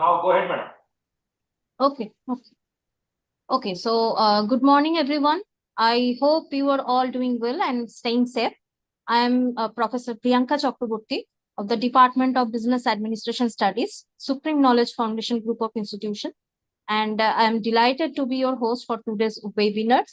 Now go ahead, madam. Okay. So, good morning, everyone. I hope you are all doing well and staying safe. I am Professor Priyanka Chakraborty of the Department of Business Administration Studies, Supreme Knowledge Foundation Group of Institutions, and I am delighted to be your host for today's webinar.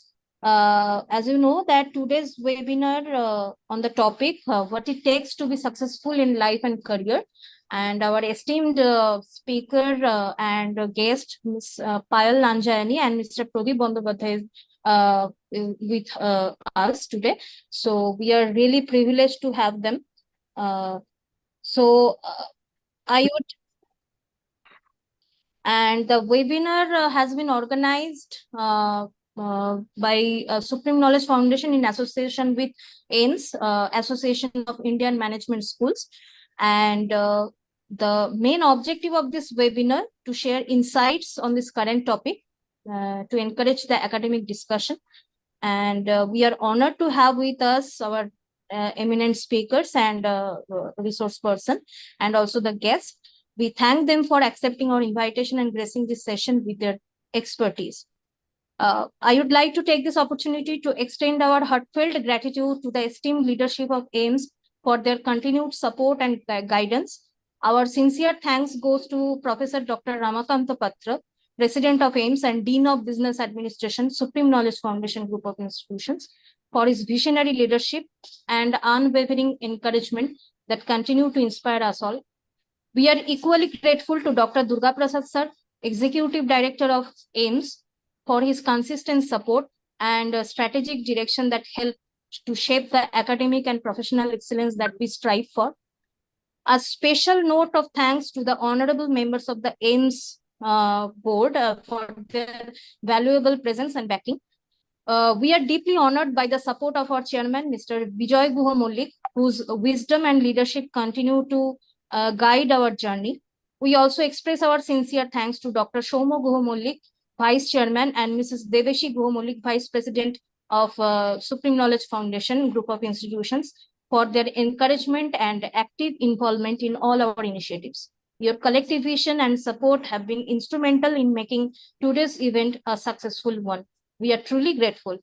As you know, that today's webinar on the topic, what it takes to be successful in life and career, and our esteemed speaker and guest, Ms. Payal Nanjiani and Mr. Pradeep Bandyopadhyay with us today. So we are really privileged to have them. So I would, and the webinar has been organized by Supreme Knowledge Foundation in association with AIMS, Association of Indian Management Schools. And the main objective of this webinar to share insights on this current topic, to encourage the academic discussion. And we are honored to have with us our eminent speakers and resource person, and also the guests. We thank them for accepting our invitation and gracing this session with their expertise. I would like to take this opportunity to extend our heartfelt gratitude to the esteemed leadership of AIMS for their continued support and guidance. Our sincere thanks goes to Professor Dr. Ramakanta Patra, President of AIMS and Dean of Business Administration, Supreme Knowledge Foundation Group of Institutions, for his visionary leadership and unwavering encouragement that continue to inspire us all. We are equally grateful to Dr. Durga Prasad Sir, Executive Director of AIMS, for his consistent support and strategic direction that help to shape the academic and professional excellence that we strive for. A special note of thanks to the honorable members of the AIMS board for their valuable presence and backing. We are deeply honored by the support of our chairman, Mr. Bijoy Guha Mollik, whose wisdom and leadership continue to guide our journey. We also express our sincere thanks to Dr. Shomo Guha Mollik, Vice Chairman, and Mrs. Deveshi Guha Mollik, Vice President of Supreme Knowledge Foundation Group of Institutions, for their encouragement and active involvement in all our initiatives. Your collective vision and support have been instrumental in making today's event a successful one. We are truly grateful.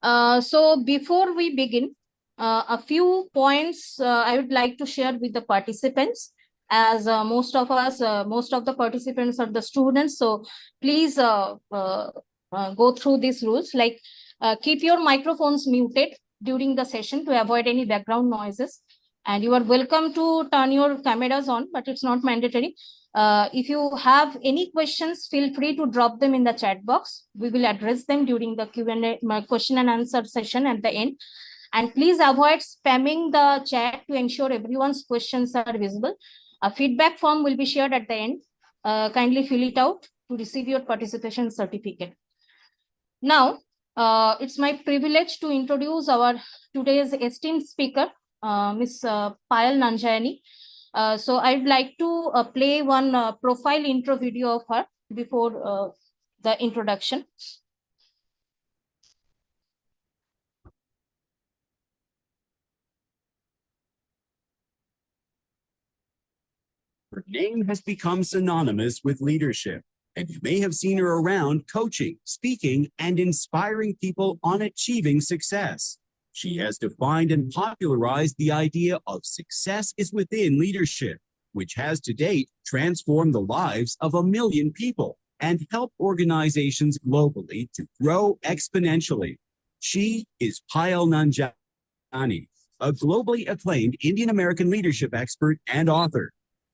So before we begin, a few points I would like to share with the participants, as most of the participants are the students. So please go through these rules, like keep your microphones muted during the session to avoid any background noises. And you are welcome to turn your cameras on, but it's not mandatory. If you have any questions, feel free to drop them in the chat box. We will address them during the Q&A, question and answer session at the end. And please avoid spamming the chat to ensure everyone's questions are visible. A feedback form will be shared at the end. Kindly fill it out to receive your participation certificate. Now, it's my privilege to introduce our today's esteemed speaker, Ms. Payal Nanjiani. So I'd like to play one profile intro video of her before the introduction. Her name has become synonymous with leadership, and you may have seen her around coaching, speaking, and inspiring people on achieving success. She has defined and popularized the idea of success is within leadership, which has to date transformed the lives of 1 million people and helped organizations globally to grow exponentially. She is Payal Nanjiani, a globally acclaimed Indian American leadership expert and author.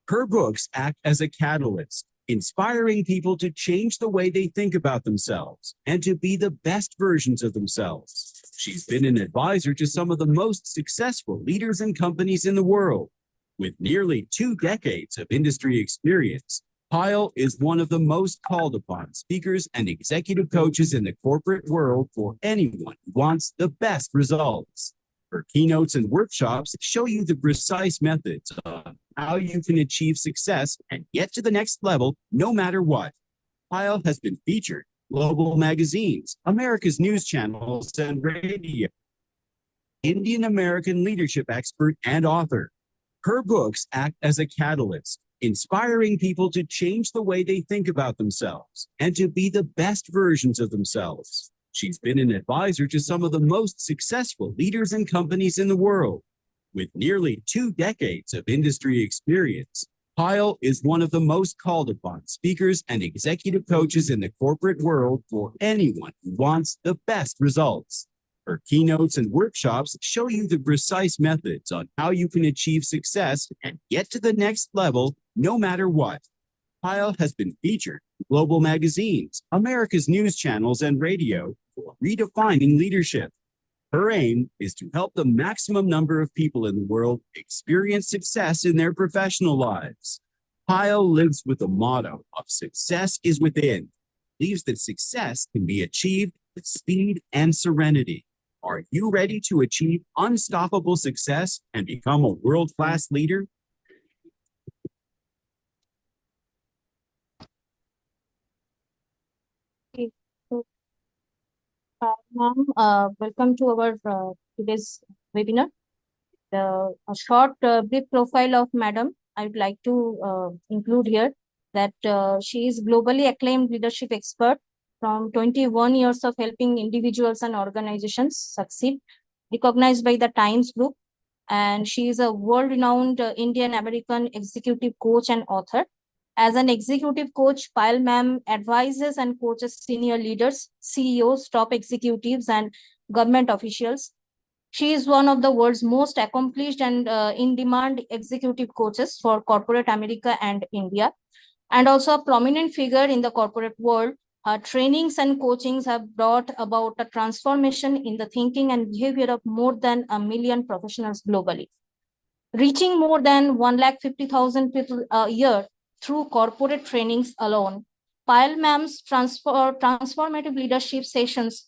Her books act as a catalyst, inspiring people to change the way they think about themselves and to be the best versions of themselves. She's been an advisor to some of the most successful leaders and companies in the world. With nearly 2 decades of industry experience, Payal is one of the most called upon speakers and executive coaches in the corporate world for anyone who wants the best results. Her keynotes and workshops show you the precise methods of how you can achieve success and get to the next level no matter what. Payal has been featured in global magazines, America's news channels, and radio. Indian American leadership expert and author. Her books act as a catalyst, inspiring people to change the way they think about themselves and to be the best versions of themselves. She's been an advisor to some of the most successful leaders and companies in the world. With nearly 2 decades of industry experience, Payal is one of the most called upon speakers and executive coaches in the corporate world for anyone who wants the best results. Her keynotes and workshops show you the precise methods on how you can achieve success and get to the next level no matter what. Payal has been featured in global magazines, America's news channels, and radio for redefining leadership. Her aim is to help the maximum number of people in the world experience success in their professional lives. Payal lives with the motto of success is within, believes that success can be achieved with speed and serenity. Are you ready to achieve unstoppable success and become a world-class leader? Okay. So, ma'am, welcome to our today's webinar. A short brief profile of Madam I would like to include here that she is globally acclaimed leadership expert from 21 years of helping individuals and organizations succeed, recognized by the Times Group. And she is a world-renowned Indian American executive coach and author. As an executive coach, Payal ma'am advises and coaches senior leaders, CEOs, top executives, and government officials. She is one of the world's most accomplished and in-demand executive coaches for corporate America and India, and also a prominent figure in the corporate world. Her trainings and coachings have brought about a transformation in the thinking and behavior of more than 1 million professionals globally, reaching more than 150,000 people a year through corporate trainings alone. Payal ma'am's transformative leadership sessions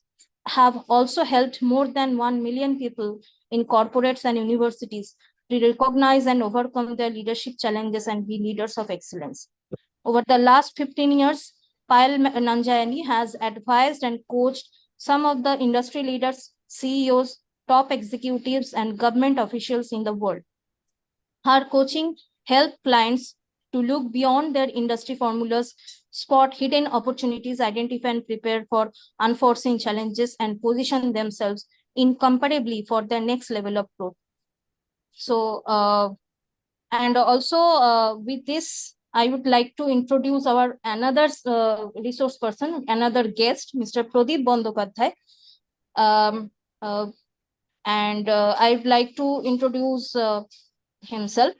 have also helped more than 1 million people in corporates and universities to recognize and overcome their leadership challenges and be leaders of excellence. Over the last 15 years, Payal Nanjiani has advised and coached some of the industry leaders, CEOs, top executives, and government officials in the world. Her coaching helps clients to look beyond their industry formulas, spot hidden opportunities, identify and prepare for unforeseen challenges, and position themselves incomparably for their next level of growth. So, and also with this, I would like to introduce our another resource person, another guest, Mr. Pradeep Bandopadhyay. And I'd like to introduce himself.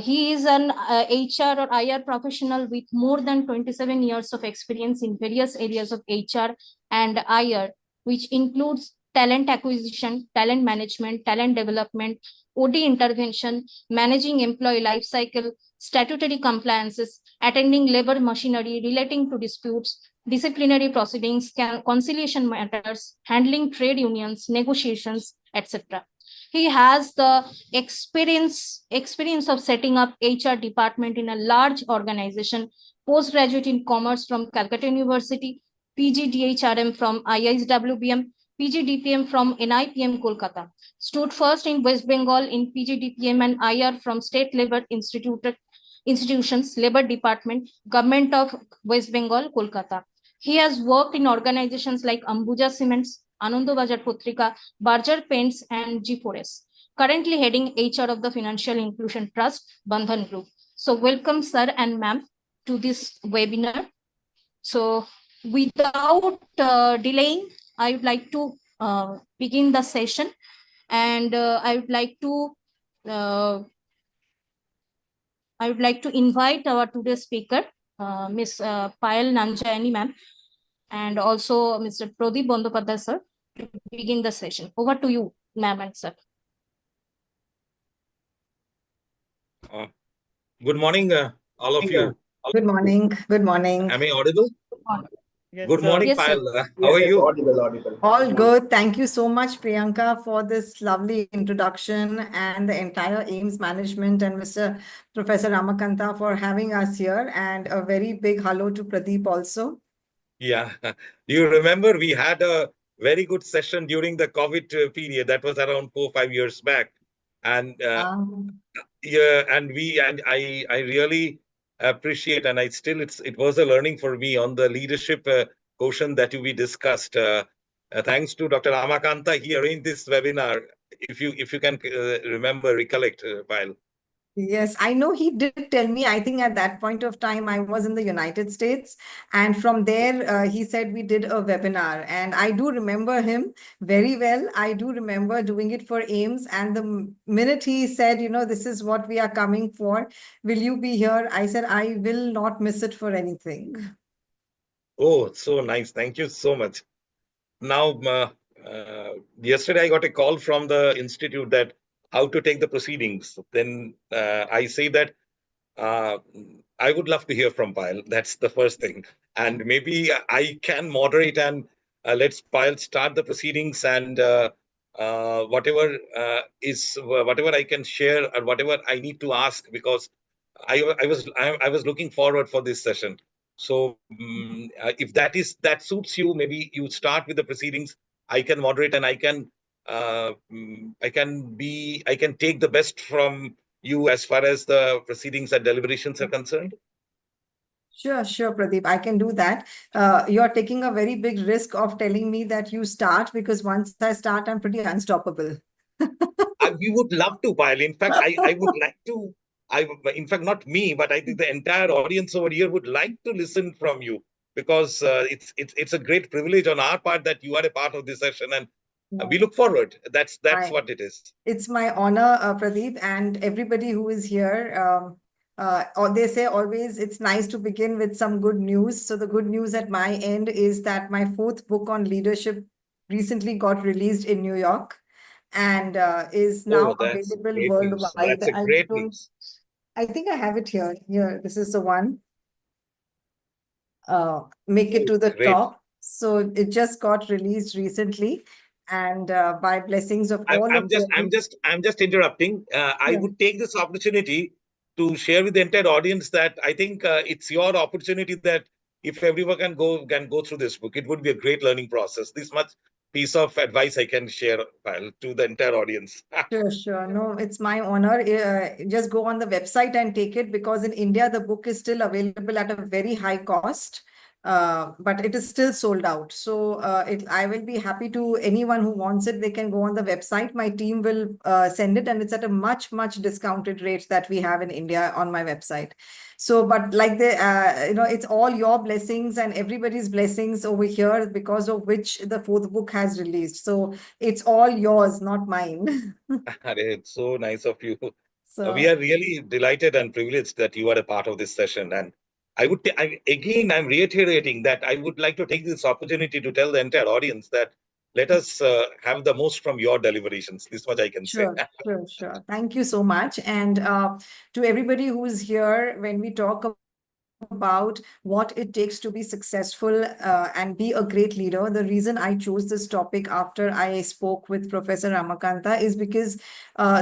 He is an HR or IR professional with more than 27 years of experience in various areas of HR and IR, which includes talent acquisition, talent management, talent development, OD intervention, managing employee life cycle, statutory compliances, attending labor machinery relating to disputes, disciplinary proceedings, conciliation matters, handling trade unions, negotiations, etc. He has the experience of setting up HR department in a large organization, postgraduate in commerce from Calcutta University, PGDHRM from IISWBM, PGDPM from NIPM Kolkata. Stood first in West Bengal in PGDPM and IR from State Labor Institutions, Labor Department, Government of West Bengal, Kolkata. He has worked in organizations like Ambuja Cements, Anandabazar Potrika, Berger Paints, and G4S. Currently heading HR of the Financial Inclusion Trust, Bandhan Group. So welcome, sir and ma'am, to this webinar. So without delaying, I would like to begin the session, and I would like to invite our today's speaker, Ms. Payal Nanjiani, ma'am, and also Mr. Pradeep Bandopadhyay, sir, to begin the session. Over to you, ma'am and sir. Good morning, all of you. Good morning. Good morning. Am I audible? Yes, Good morning, Yes, sir. Payal. How are you? Audible. All good. Thank you so much, Priyanka, for this lovely introduction, and the entire AIMS management and Mr. Professor Ramakanta for having us here. And a very big hello to Pradeep also. Yeah. Do you remember we had a very good session during the COVID period? That was around 4 or 5 years back. And yeah, and I really appreciate, and it was a learning for me on the leadership quotient that we discussed. Thanks to Dr. Ramakanta, he arranged this webinar. If you can recollect, Payal. Yes, I know he did tell me. I think at that point of time, I was in the United States. And from there, he said we did a webinar. And I do remember him very well. I do remember doing it for AIMS. And the minute he said, this is what we are coming for, will you be here? I said, I will not miss it for anything. Oh, so nice. Thank you so much. Now, yesterday I got a call from the institute that how to take the proceedings. Then I say that I would love to hear from Payal. That's the first thing. And maybe I can moderate and let's Payal start the proceedings, and whatever I can share or whatever I need to ask, because I was looking forward for this session. So if that suits you, maybe you start with the proceedings. I can moderate, and I can take the best from you as far as the proceedings and deliberations are concerned. Sure, Pradeep. I can do that. You're taking a very big risk of telling me that you start, because once I start, I'm pretty unstoppable. We would love to, Payal. In fact, I would like to. In fact, not me, but I think the entire audience over here would like to listen from you, because it's a great privilege on our part that you are a part of this session, and we look forward. That's what it is. It's my honor, Pradeep, and everybody who is here. Or they say always it's nice to begin with some good news. So the good news at my end is that my 4th book on leadership recently got released in New York, and is now available worldwide. That's a great news. I think I have it here. Here, this is the one. Make it to the top. So it just got released recently, and by blessings of all I'm just interrupting. I would take this opportunity to share with the entire audience that I think it's your opportunity, that if everyone can go through this book, it would be a great learning process. This much piece of advice I can share, Payal, to the entire audience. Sure. No, it's my honor. Just go on the website and take it, because in India, the book is still available at a very high cost. But it is still sold out. So I will be happy to anyone who wants it. They can go on the website. My team will send it, and it's at a much discounted rate that we have in India on my website. So, but like it's all your blessings and everybody's blessings over here, because of which the 4th book has released. So it's all yours, not mine. It's so nice of you. So we are really delighted and privileged that you are a part of this session. And I'm reiterating that I would like to take this opportunity to tell the entire audience that let us have the most from your deliberations. This much I can say. Sure. Thank you so much. And to everybody who is here, when we talk about what it takes to be successful and be a great leader, the reason I chose this topic after I spoke with Professor Ramakanta is because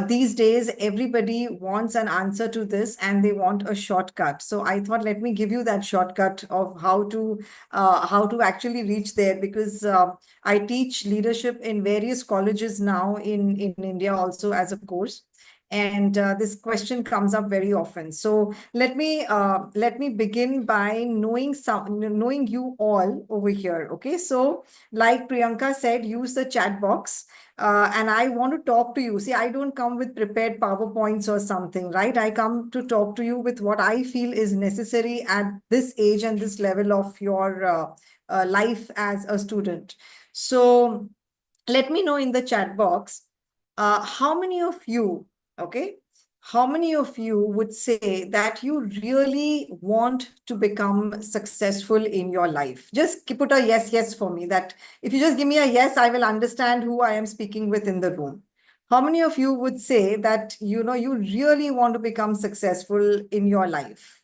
these days everybody wants an answer to this, and they want a shortcut. So I thought, let me give you that shortcut of how to actually reach there, because I teach leadership in various colleges now in India also as a course. And this question comes up very often. So let me begin by knowing you all over here. Okay, so like Priyanka said, use the chat box. And I want to talk to you. See, I don't come with prepared PowerPoints or something, right? I come to talk to you with what I feel is necessary at this age and this level of your life as a student. So let me know in the chat box, how many of you, okay, how many of you would say that you really want to become successful in your life? Just put a yes for me. That if you just give me a yes, I will understand who I am speaking with in the room. How many of you would say that, you really want to become successful in your life?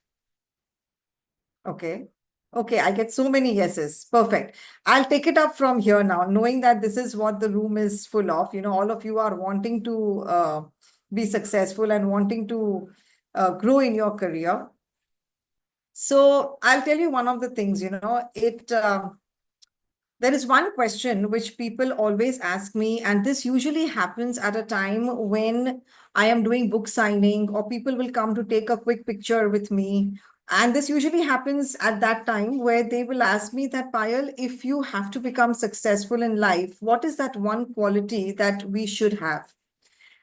Okay, I get so many yeses. Perfect. I'll take it up from here now, knowing that this is what the room is full of. All of you are wanting to be successful and wanting to grow in your career. So I'll tell you one of the things, there is one question which people always ask me, and this usually happens at a time when I am doing book signing or people will come to take a quick picture with me. And this usually happens at that time where they will ask me that, Payal, if you have to become successful in life, what is that one quality that we should have?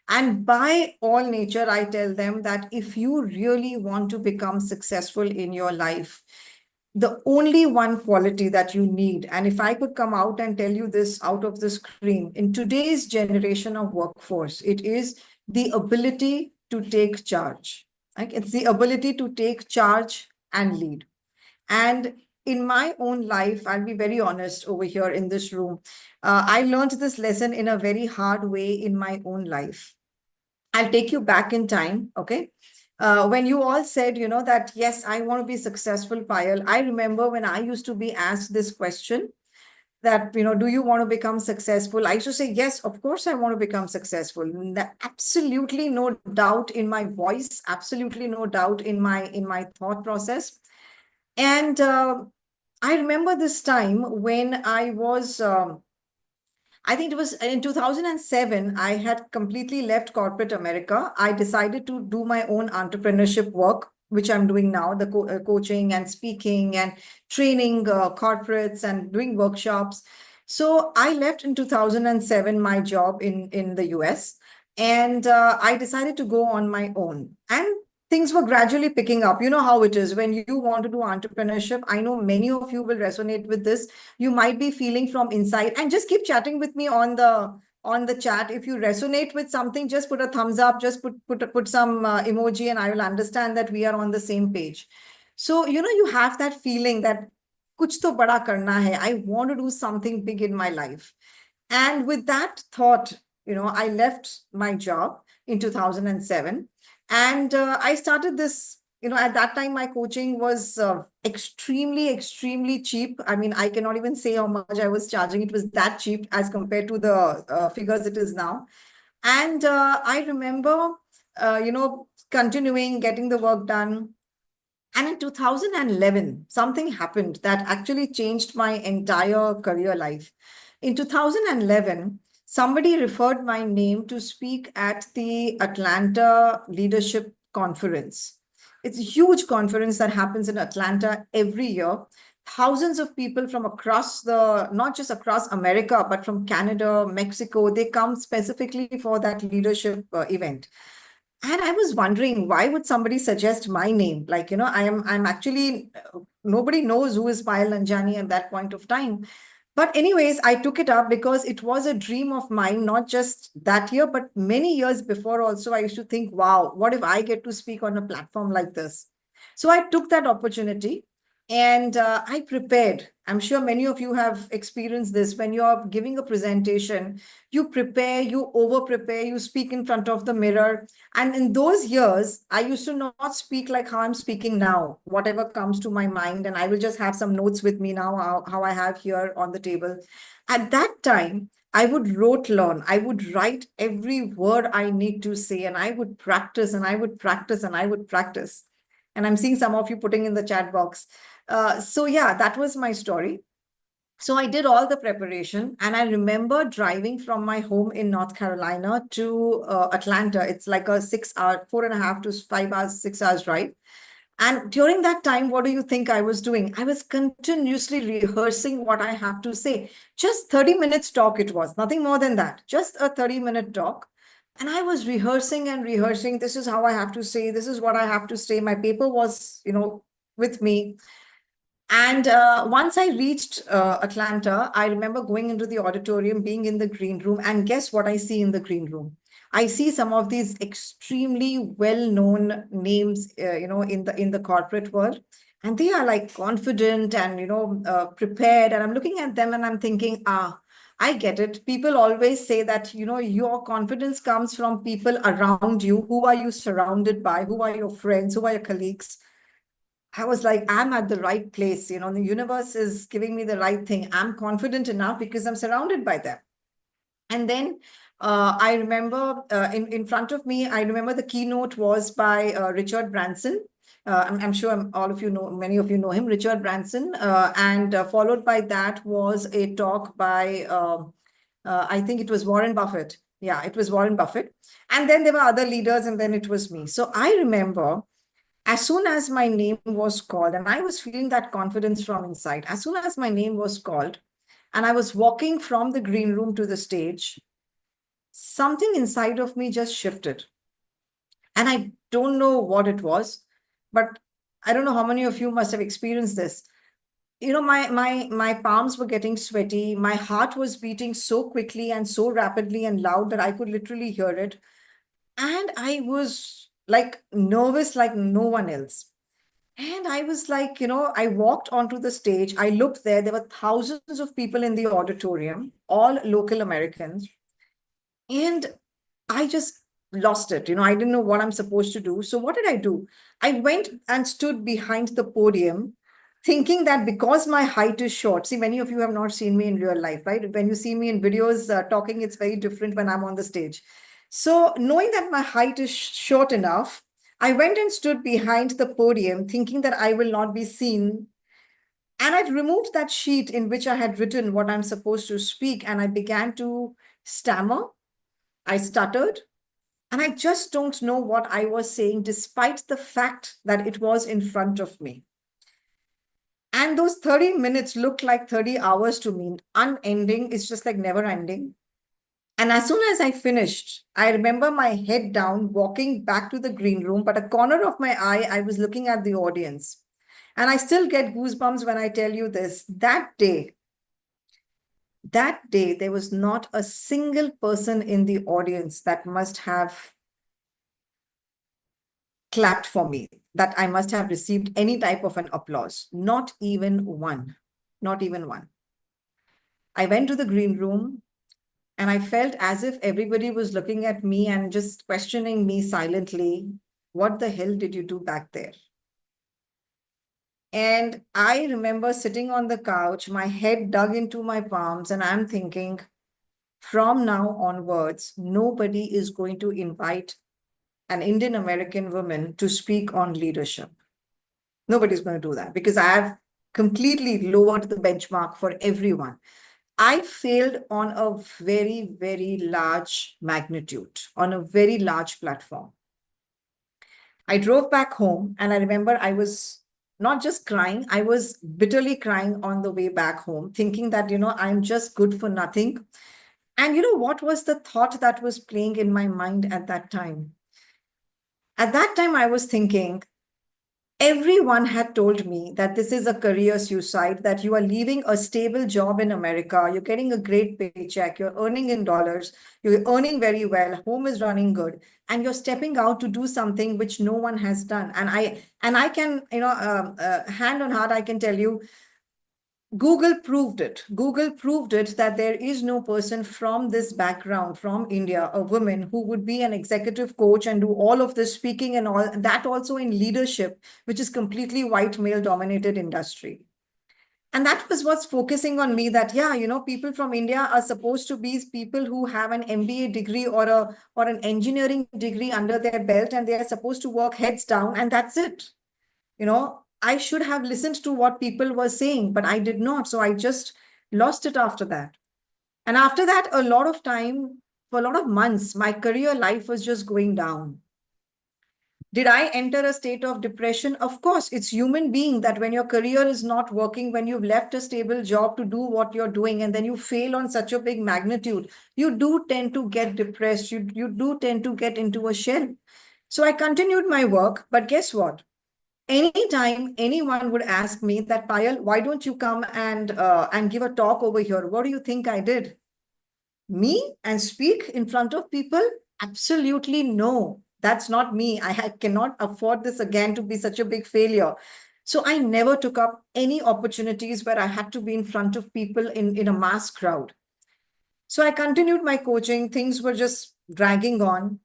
And by all nature, I tell them that if you really want to become successful in your life, the only one quality that you need, and if I could come out and tell you this out of the screen, in today's generation of workforce, it is the ability to take charge. Like, it's the ability to take charge and lead. And in my own life, I'll be very honest over here in this room, I learned this lesson in a very hard way in my own life. I'll take you back in time, okay? When you all said, that, yes, I want to be successful, Payal, I remember when I used to be asked this question that, do you want to become successful? I used to say, yes, of course, I want to become successful. Absolutely no doubt in my voice, absolutely no doubt in my thought process. And I remember this time when I was... I think it was in 2007, I had completely left corporate America. I decided to do my own entrepreneurship work, which I'm doing now, the coaching and speaking and training corporates and doing workshops. So I left in 2007 my job in the US, and I decided to go on my own. And things were gradually picking up. You know how it is when you want to do entrepreneurship. I know many of you will resonate with this. You might be feeling from inside, and just keep chatting with me on the chat. If you resonate with something, just put a thumbs up, just put some emoji, and I will understand that we are on the same page. So, you have that feeling that kuch to bada karna hai. I want to do something big in my life. And with that thought, I left my job in 2007. And I started this, at that time, my coaching was extremely, extremely cheap. I mean, I cannot even say how much I was charging. It was that cheap as compared to the figures it is now. And I remember, continuing, getting the work done. And in 2011, something happened that actually changed my entire career life. In 2011, somebody referred my name to speak at the Atlanta Leadership Conference. It's a huge conference that happens in Atlanta every year. Thousands of people from across not just across America, but from Canada, Mexico, they come specifically for that leadership event. And I was wondering, why would somebody suggest my name? Like, I'm actually, nobody knows who is Payal Nanjiani at that point of time. But anyways, I took it up because it was a dream of mine, not just that year, but many years before also. I used to think, wow, what if I get to speak on a platform like this? So I took that opportunity and I prepared. I'm sure many of you have experienced this. When you're giving a presentation, you prepare, you over-prepare, you speak in front of the mirror. And in those years, I used to not speak like how I'm speaking now, whatever comes to my mind. And I will just have some notes with me now, how I have here on the table. At that time, I would rote learn. I would write every word I need to say, and I would practice, and I would practice, and I would practice. And I'm seeing some of you putting in the chat box. So yeah, that was my story. So I did all the preparation, and I remember driving from my home in North Carolina to Atlanta. It's like a 6-hour, 4.5 to 5 hours, 6 hours drive. And during that time, what do you think I was doing? I was continuously rehearsing what I have to say. Just 30 minutes talk it was, nothing more than that. Just a 30-minute talk. And I was rehearsing and rehearsing. This is how I have to say. This is what I have to say. My paper was, with me. And once I reached Atlanta, I remember going into the auditorium, being in the green room, and guess what I see in the green room? I see some of these extremely well-known names, in the corporate world, and they are like confident and prepared. And I'm looking at them and I'm thinking, I get it. People always say that your confidence comes from people around you. Who are you surrounded by? Who are your friends? Who are your colleagues? I was like, I'm at the right place. The universe is giving me the right thing. I'm confident enough because I'm surrounded by them. And then I remember in front of me, I remember the keynote was by Richard Branson. I'm sure all of you know, many of you know him, Richard Branson. And followed by that was a talk by, I think it was Warren Buffett. Yeah, it was Warren Buffett. And then there were other leaders, and then it was me. So I remember as soon as my name was called, and I was feeling that confidence from inside, as soon as my name was called, and I was walking from the green room to the stage, something inside of me just shifted. And I don't know what it was, but I don't know how many of you must have experienced this. You know, my palms were getting sweaty. My heart was beating so quickly and so rapidly and loud that I could literally hear it. And I was like nervous like no one else. And I was like, I walked onto the stage. I looked there. There were thousands of people in the auditorium, all local Americans. And I just lost it. I didn't know what I'm supposed to do. So what did I do? I went and stood behind the podium, thinking that because my height is short. See, many of you have not seen me in real life, right? When you see me in videos talking, it's very different when I'm on the stage. So knowing that my height is short enough, I went and stood behind the podium, thinking that I will not be seen. And I removed that sheet in which I had written what I'm supposed to speak, and I began to stammer. I stuttered, and I just don't know what I was saying, despite the fact that it was in front of me. And those 30 minutes looked like 30 hours to me, unending. It's just like never ending. And as soon as I finished, I remember my head down, walking back to the green room, but a corner of my eye, I was looking at the audience. And I still get goosebumps when I tell you this. That day, there was not a single person in the audience that must have clapped for me, that I must have received any type of an applause. Not even one. Not even one. I went to the green room, and I felt as if everybody was looking at me and just questioning me silently. What the hell did you do back there? And I remember sitting on the couch, my head dug into my palms, and I'm thinking, from now onwards, nobody is going to invite an Indian American woman to speak on leadership. Nobody's going to do that, because I have completely lowered the benchmark for everyone. I failed on a very, very large magnitude, on a very large platform. I drove back home, and I remember I was not just crying, I was bitterly crying on the way back home, thinking that, I'm just good for nothing. And what was the thought that was playing in my mind at that time? At that time, I was thinking, everyone had told me that this is a career suicide, that you are leaving a stable job in America, you're getting a great paycheck, you're earning in dollars, you're earning very well, home is running good, and you're stepping out to do something which no one has done. And I can, hand on heart, I can tell you, Google proved it. Google proved it that there is no person from this background, from India, a woman who would be an executive coach and do all of this speaking and all that, also in leadership, which is completely white male dominated industry. And that was what's focusing on me, that, yeah, people from India are supposed to be people who have an MBA degree or an engineering degree under their belt, and they are supposed to work heads down, and that's it. I should have listened to what people were saying, but I did not. So I just lost it after that. And after that, a lot of time, for a lot of months, my career life was just going down. Did I enter a state of depression? Of course, it's human being that when your career is not working, when you've left a stable job to do what you're doing, and then you fail on such a big magnitude, you do tend to get depressed. You do tend to get into a shell. So I continued my work, but guess what? Anytime anyone would ask me that, Payal, why don't you come and give a talk over here? What do you think I did? Me and speak in front of people? Absolutely no. That's not me. I cannot afford this again to be such a big failure. So I never took up any opportunities where I had to be in front of people in a mass crowd. So I continued my coaching. Things were just dragging on.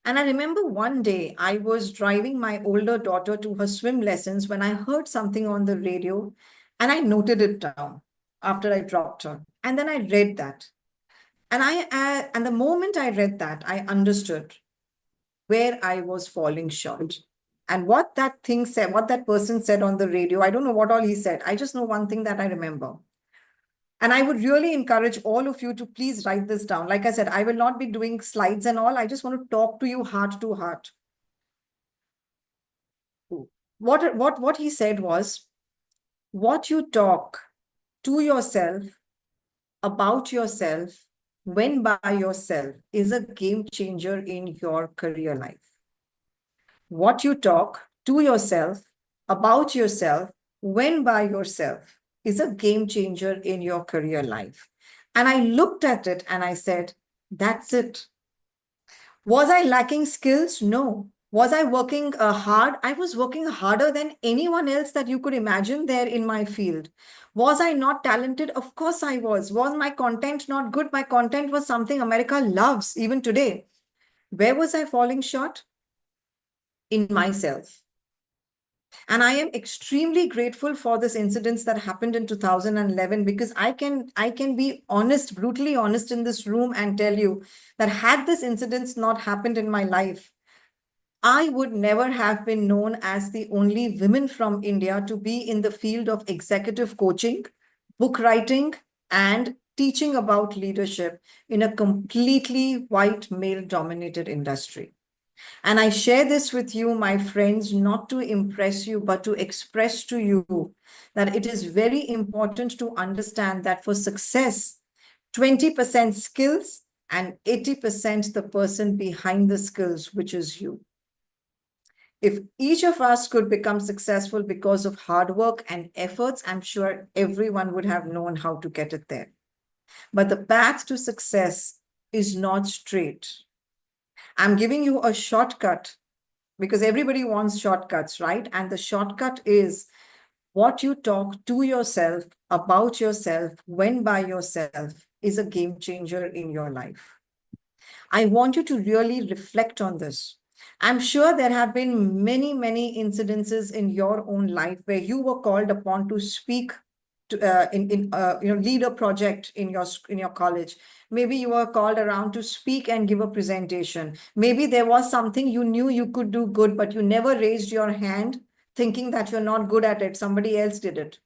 And I remember one day I was driving my older daughter to her swim lessons when I heard something on the radio, and I noted it down after I dropped her. And then I read that. And the moment I read that, I understood where I was falling short. And what that thing said, what that person said on the radio, I don't know what all he said. I just know one thing that I remember. And I would really encourage all of you to please write this down. Like I said, I will not be doing slides and all. I just want to talk to you heart to heart. What he said was, what you talk to yourself, about yourself, when by yourself is a game changer in your career life. What you talk to yourself, about yourself, when by yourself is a game changer in your career life. And I looked at it and I said, that's it. Was I lacking skills? No. Was I working hard? I was working harder than anyone else that you could imagine there in my field. Was I not talented? Of course I was. Was my content not good? My content was something America loves even today. Where was I falling short? In myself. And I am extremely grateful for this incidents that happened in 2011, because I can be honest, brutally honest in this room and tell you that had this incidents not happened in my life, I would never have been known as the only woman from India to be in the field of executive coaching, book writing, and teaching about leadership in a completely white male-dominated industry. And I share this with you, my friends, not to impress you, but to express to you that it is very important to understand that for success, 20% skills and 80% the person behind the skills, which is you. If each of us could become successful because of hard work and efforts, I'm sure everyone would have known how to get it there. But the path to success is not straight. I'm giving you a shortcut because everybody wants shortcuts, right? And the shortcut is what you talk to yourself, about yourself, when by yourself is a game changer in your life. I want you to really reflect on this. I'm sure there have been many, many incidences in your own life where you were called upon to speak to, lead a project in your college. Maybe you were called around to speak and give a presentation. Maybe there was something you knew you could do good, but you never raised your hand thinking that you're not good at it. Somebody else did it.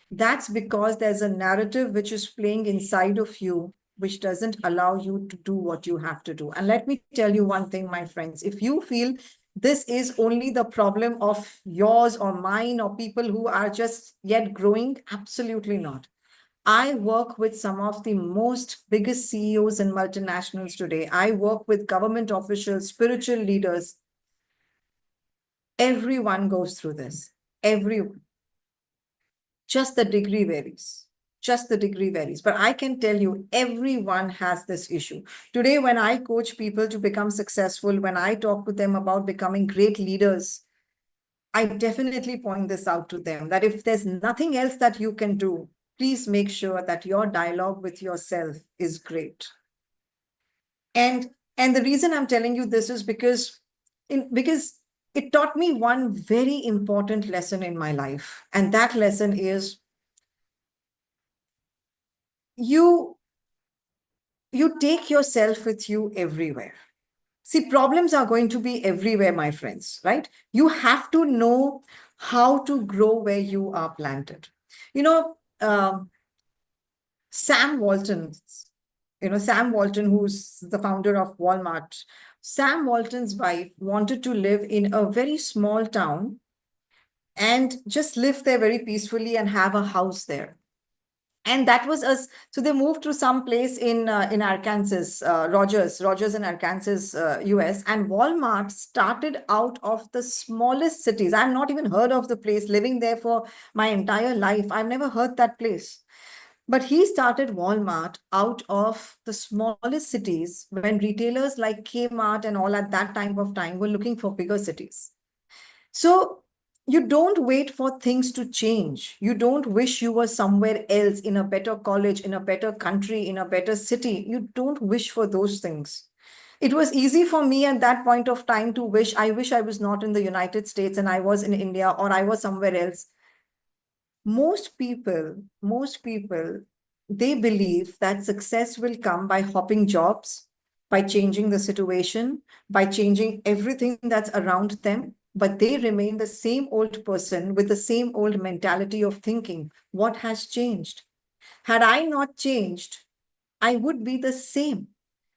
That's because there's a narrative which is playing inside of you, which doesn't allow you to do what you have to do. And let me tell you one thing, my friends, if you feel this is only the problem of yours or mine or people who are just yet growing, absolutely not. I work with some of the most biggest CEOs and multinationals today. I work with government officials, spiritual leaders. Everyone goes through this, everyone. Just the degree varies. Just the degree varies. But I can tell you, everyone has this issue. Today, when I coach people to become successful, when I talk to them about becoming great leaders, I definitely point this out to them, that if there's nothing else that you can do, please make sure that your dialogue with yourself is great. And the reason I'm telling you this is because it taught me one very important lesson in my life. And that lesson is you take yourself with you everywhere. See, problems are going to be everywhere, my friends, right? You have to know how to grow where you are planted. Sam Walton, who's the founder of Walmart, Sam Walton's wife wanted to live in a very small town and just live there very peacefully and have a house there. And that was us. So they moved to some place in Arkansas, Rogers in Arkansas, US. And Walmart started out of the smallest cities. I've not even heard of the place, living there for my entire life. I've never heard that place. But he started Walmart out of the smallest cities when retailers like Kmart and all at that time were looking for bigger cities. So you don't wait for things to change. You don't wish you were somewhere else, in a better college, in a better country, in a better city. You don't wish for those things. It was easy for me at that point of time to wish I was not in the United States and I was in India, or I was somewhere else. Most people, they believe that success will come by hopping jobs, by changing the situation, by changing everything that's around them. but they remain the same old person with the same old mentality of thinking. What has changed? Had I not changed, I would be the same.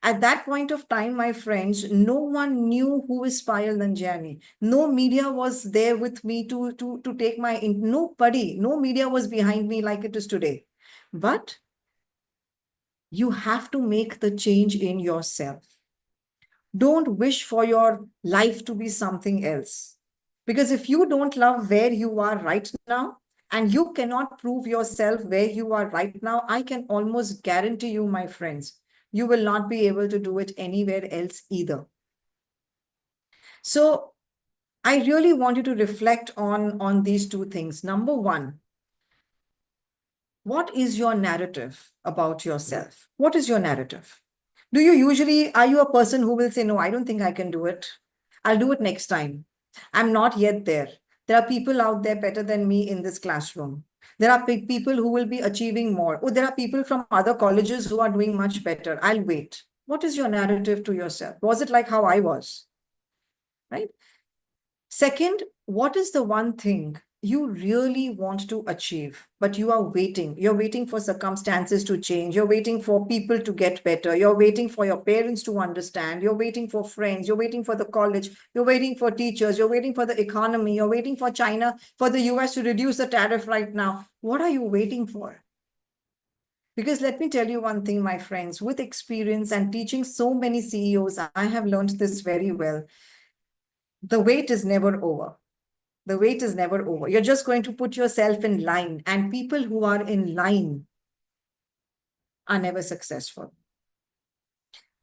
At that point of time, my friends, no one knew who is Payal Nanjiani. No media was there with me to take nobody, no media was behind me like it is today. But you have to make the change in yourself. Don't wish for your life to be something else. Because if you don't love where you are right now, and you cannot prove yourself where you are right now, I can almost guarantee you, my friends, you will not be able to do it anywhere else either. So I really want you to reflect on these two things. Number one, what is your narrative about yourself? What is your narrative? Are you a person who will say, no, I don't think I can do it. I'll do it next time. I'm not yet there. There are people out there better than me in this classroom. There are people who will be achieving more. Oh, there are people from other colleges who are doing much better. I'll wait. What is your narrative to yourself? Was it like how I was? Right? Second, what is the one thing you really want to achieve, but you are waiting? You're waiting for circumstances to change. You're waiting for people to get better. You're waiting for your parents to understand. You're waiting for friends. You're waiting for the college. You're waiting for teachers. You're waiting for the economy. You're waiting for China, for the US to reduce the tariff right now. What are you waiting for? Because let me tell you one thing, my friends, with experience and teaching so many CEOs, I have learned this very well. The wait is never over. The wait is never over. You're just going to put yourself in line, and people who are in line are never successful.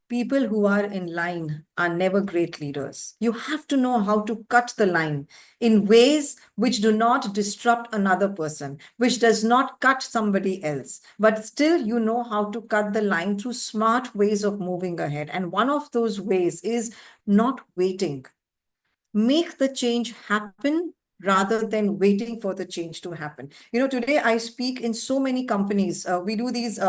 People who are in line are never great leaders. You have to know how to cut the line in ways which do not disrupt another person, which does not cut somebody else, but still you know how to cut the line through smart ways of moving ahead. And one of those ways is not waiting. Make the change happen rather than waiting for the change to happen. Today I speak in so many companies. We do these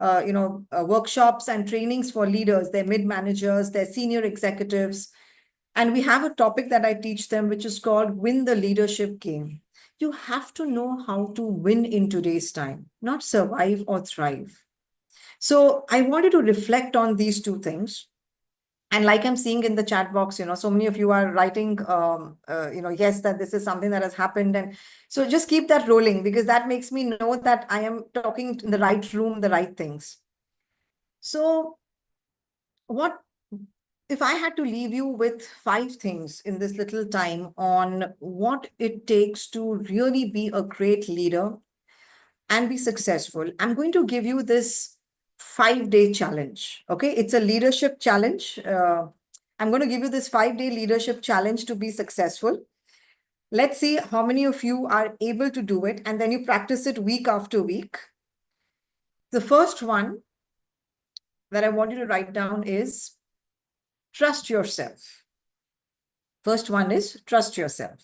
workshops and trainings for leaders, their mid-managers, their senior executives. And we have a topic that I teach them, which is called Win the Leadership Game. You have to know how to win in today's time, not survive or thrive. So I wanted to reflect on these two things. And like I'm seeing in the chat box, so many of you are writing, yes, that this is something that has happened. And so just keep that rolling, because that makes me know that I am talking in the right room, the right things. So if I had to leave you with 5 things in this little time on what it takes to really be a great leader and be successful, I'm going to give you this 5-day challenge. Okay, it's a leadership challenge. I'm going to give you this 5-day leadership challenge to be successful. Let's see how many of you are able to do it, and then you practice it week after week. The first one that I want you to write down is trust yourself. First one is trust yourself.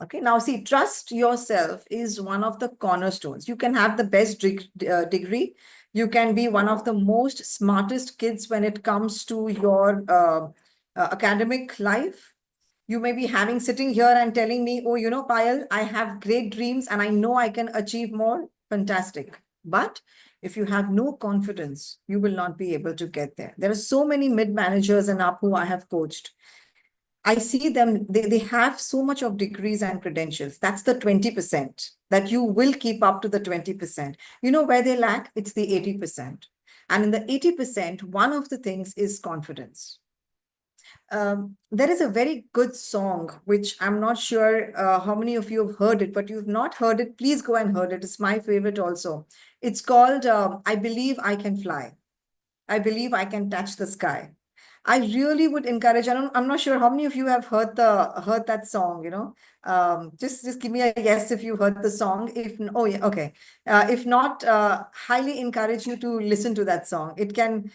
Okay, now see, trust yourself is one of the cornerstones. You can have the best degree. You can be one of the most smartest kids when it comes to your academic life. You may be sitting here and telling me, oh, Payal, I have great dreams and I know I can achieve more. Fantastic. But if you have no confidence, you will not be able to get there. There are so many mid-managers and up who I have coached. I see them, they have so much of degrees and credentials. That's the 20% that you will keep up to the 20%. You know where they lack? It's the 80%. And in the 80%, one of the things is confidence. There is a very good song, which I'm not sure how many of you have heard it, but you've not heard it, please go and heard it. It's my favorite also. It's called I Believe I Can Fly. I believe I can touch the sky. I really would encourage, I'm not sure how many of you have heard that song, just give me a yes if you heard the song. Oh yeah, okay. If not, highly encourage you to listen to that song. It can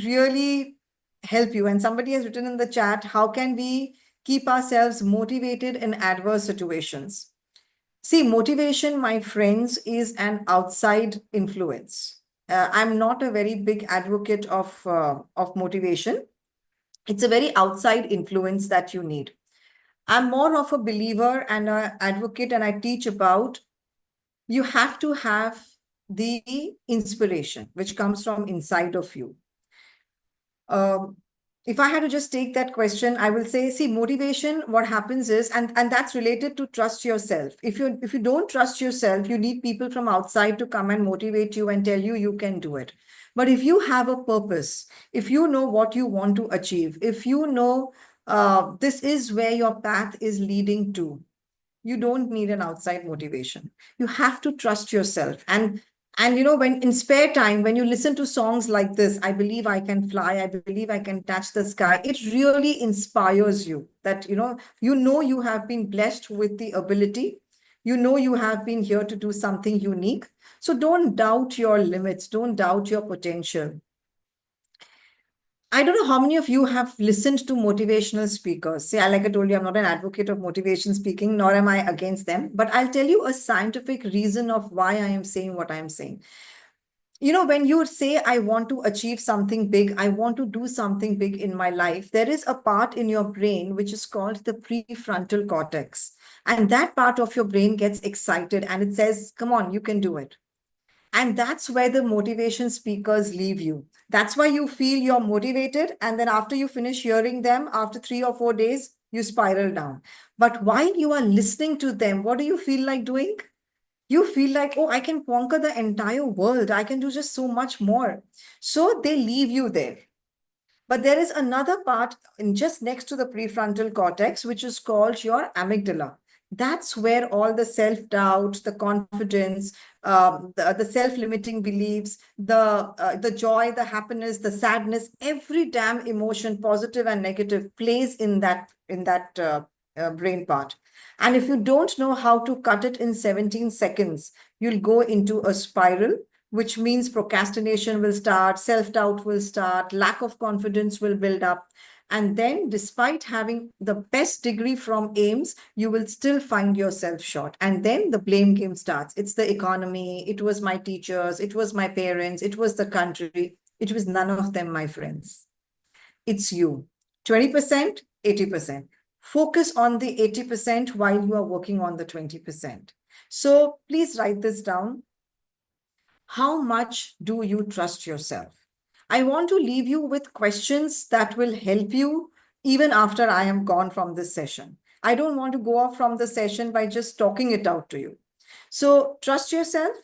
really help you. And somebody has written in the chat, how can we keep ourselves motivated in adverse situations? See, motivation, my friends, is an outside influence. I'm not a very big advocate of motivation. It's a very outside influence that you need. I'm more of a believer and an advocate, and I teach about you have to have the inspiration which comes from inside of you. If I had to just take that question, I will say, see, motivation, what happens is, and that's related to trust yourself. If you don't trust yourself, you need people from outside to come and motivate you and tell you you can do it. But if you have a purpose, if you know what you want to achieve, if you know this is where your path is leading to, you don't need an outside motivation. You have to trust yourself. And you know, when in spare time, when you listen to songs like this, I believe I can fly, I believe I can touch the sky, it really inspires you that, you have been blessed with the ability. You have been here to do something unique. So don't doubt your limits. Don't doubt your potential. I don't know how many of you have listened to motivational speakers. See, like I told you, I'm not an advocate of motivation speaking, nor am I against them. But I'll tell you a scientific reason of why I am saying what I'm saying. When you say, I want to achieve something big, I want to do something big in my life, there is a part in your brain which is called the prefrontal cortex. And that part of your brain gets excited and it says, come on, you can do it. And that's where the motivation speakers leave you. That's why you feel you're motivated. And then after you finish hearing them, after 3 or 4 days, you spiral down. But while you are listening to them, what do you feel like doing? You feel like, oh, I can conquer the entire world. I can do just so much more. So they leave you there. But there is another part just next to the prefrontal cortex, which is called your amygdala. That's where all the self-doubt, the confidence, the self-limiting beliefs, the joy, the happiness, the sadness, every damn emotion, positive and negative, plays in that brain part. And if you don't know how to cut it in 17 seconds, you'll go into a spiral, which means procrastination will start, self-doubt will start, lack of confidence will build up. And then despite having the best degree from AIIMS, you will still find yourself short. And then the blame game starts. It's the economy. It was my teachers. It was my parents. It was the country. It was none of them, my friends. It's you. 20%, 80%. Focus on the 80% while you are working on the 20%. So please write this down. How much do you trust yourself? I want to leave you with questions that will help you even after I am gone from this session. I don't want to go off from the session by just talking it out to you. So trust yourself,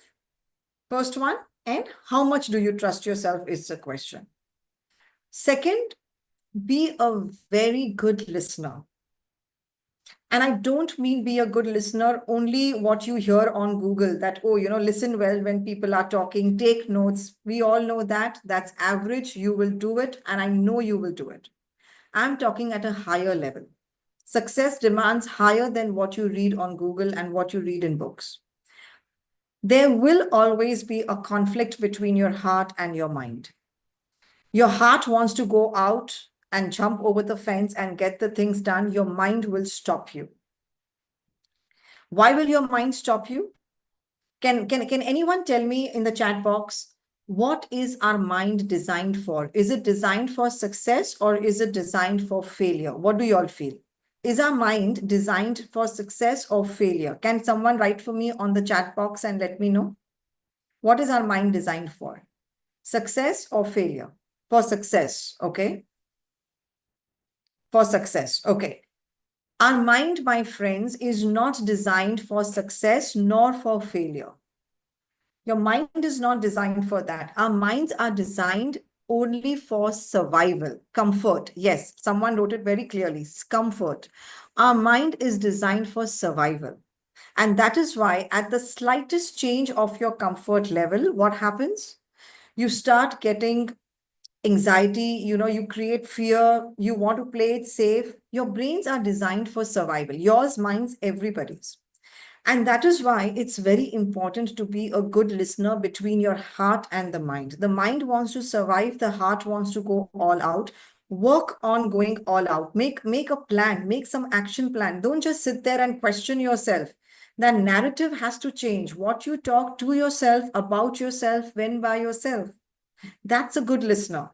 first one, and how much do you trust yourself is the question. Second, be a very good listener. And I don't mean be a good listener, only what you hear on Google that, oh, listen well when people are talking, take notes. We all know that. That's average. You will do it. And I know you will do it. I'm talking at a higher level. Success demands higher than what you read on Google and what you read in books. There will always be a conflict between your heart and your mind. Your heart wants to go out and jump over the fence and get the things done. Your mind will stop you. Why will your mind stop you? Can anyone tell me in the chat box, what is our mind designed for? Is it designed for success or is it designed for failure? What do you all feel? Is our mind designed for success or failure? Can someone write for me on the chat box and let me know? What is our mind designed for? Success or failure? For success, okay? For success, okay. Our mind, my friends, is not designed for success nor for failure. Your mind is not designed for that. Our minds are designed only for survival, comfort. Yes, someone wrote it very clearly, comfort. Our mind is designed for survival. And that is why at the slightest change of your comfort level, what happens? You start getting anxiety, you create fear, you want to play it safe. Your brains are designed for survival. Yours, mine's, everybody's. And that is why it's very important to be a good listener between your heart and the mind. The mind wants to survive. The heart wants to go all out. Work on going all out. Make a plan. Make some action plan. Don't just sit there and question yourself. That narrative has to change. What you talk to yourself, about yourself, when by yourself. That's a good listener.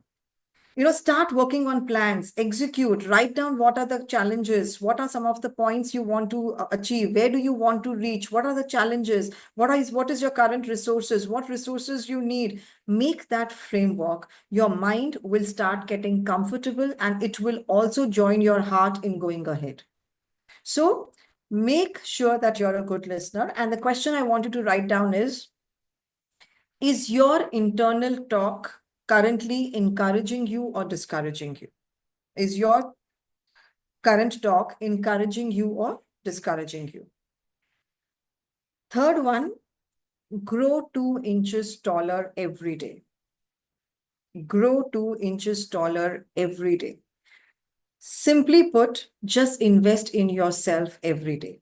Start working on plans, execute, write down what are the challenges, what are some of the points you want to achieve, where do you want to reach, what are the challenges, what is your current resources, what resources you need. Make that framework. Your mind will start getting comfortable and it will also join your heart in going ahead. So make sure that you're a good listener. And the question I want you to write down is your internal talk currently encouraging you or discouraging you? Is your current talk encouraging you or discouraging you? Third one, grow 2 inches taller every day. Grow 2 inches taller every day. Simply put, just invest in yourself every day.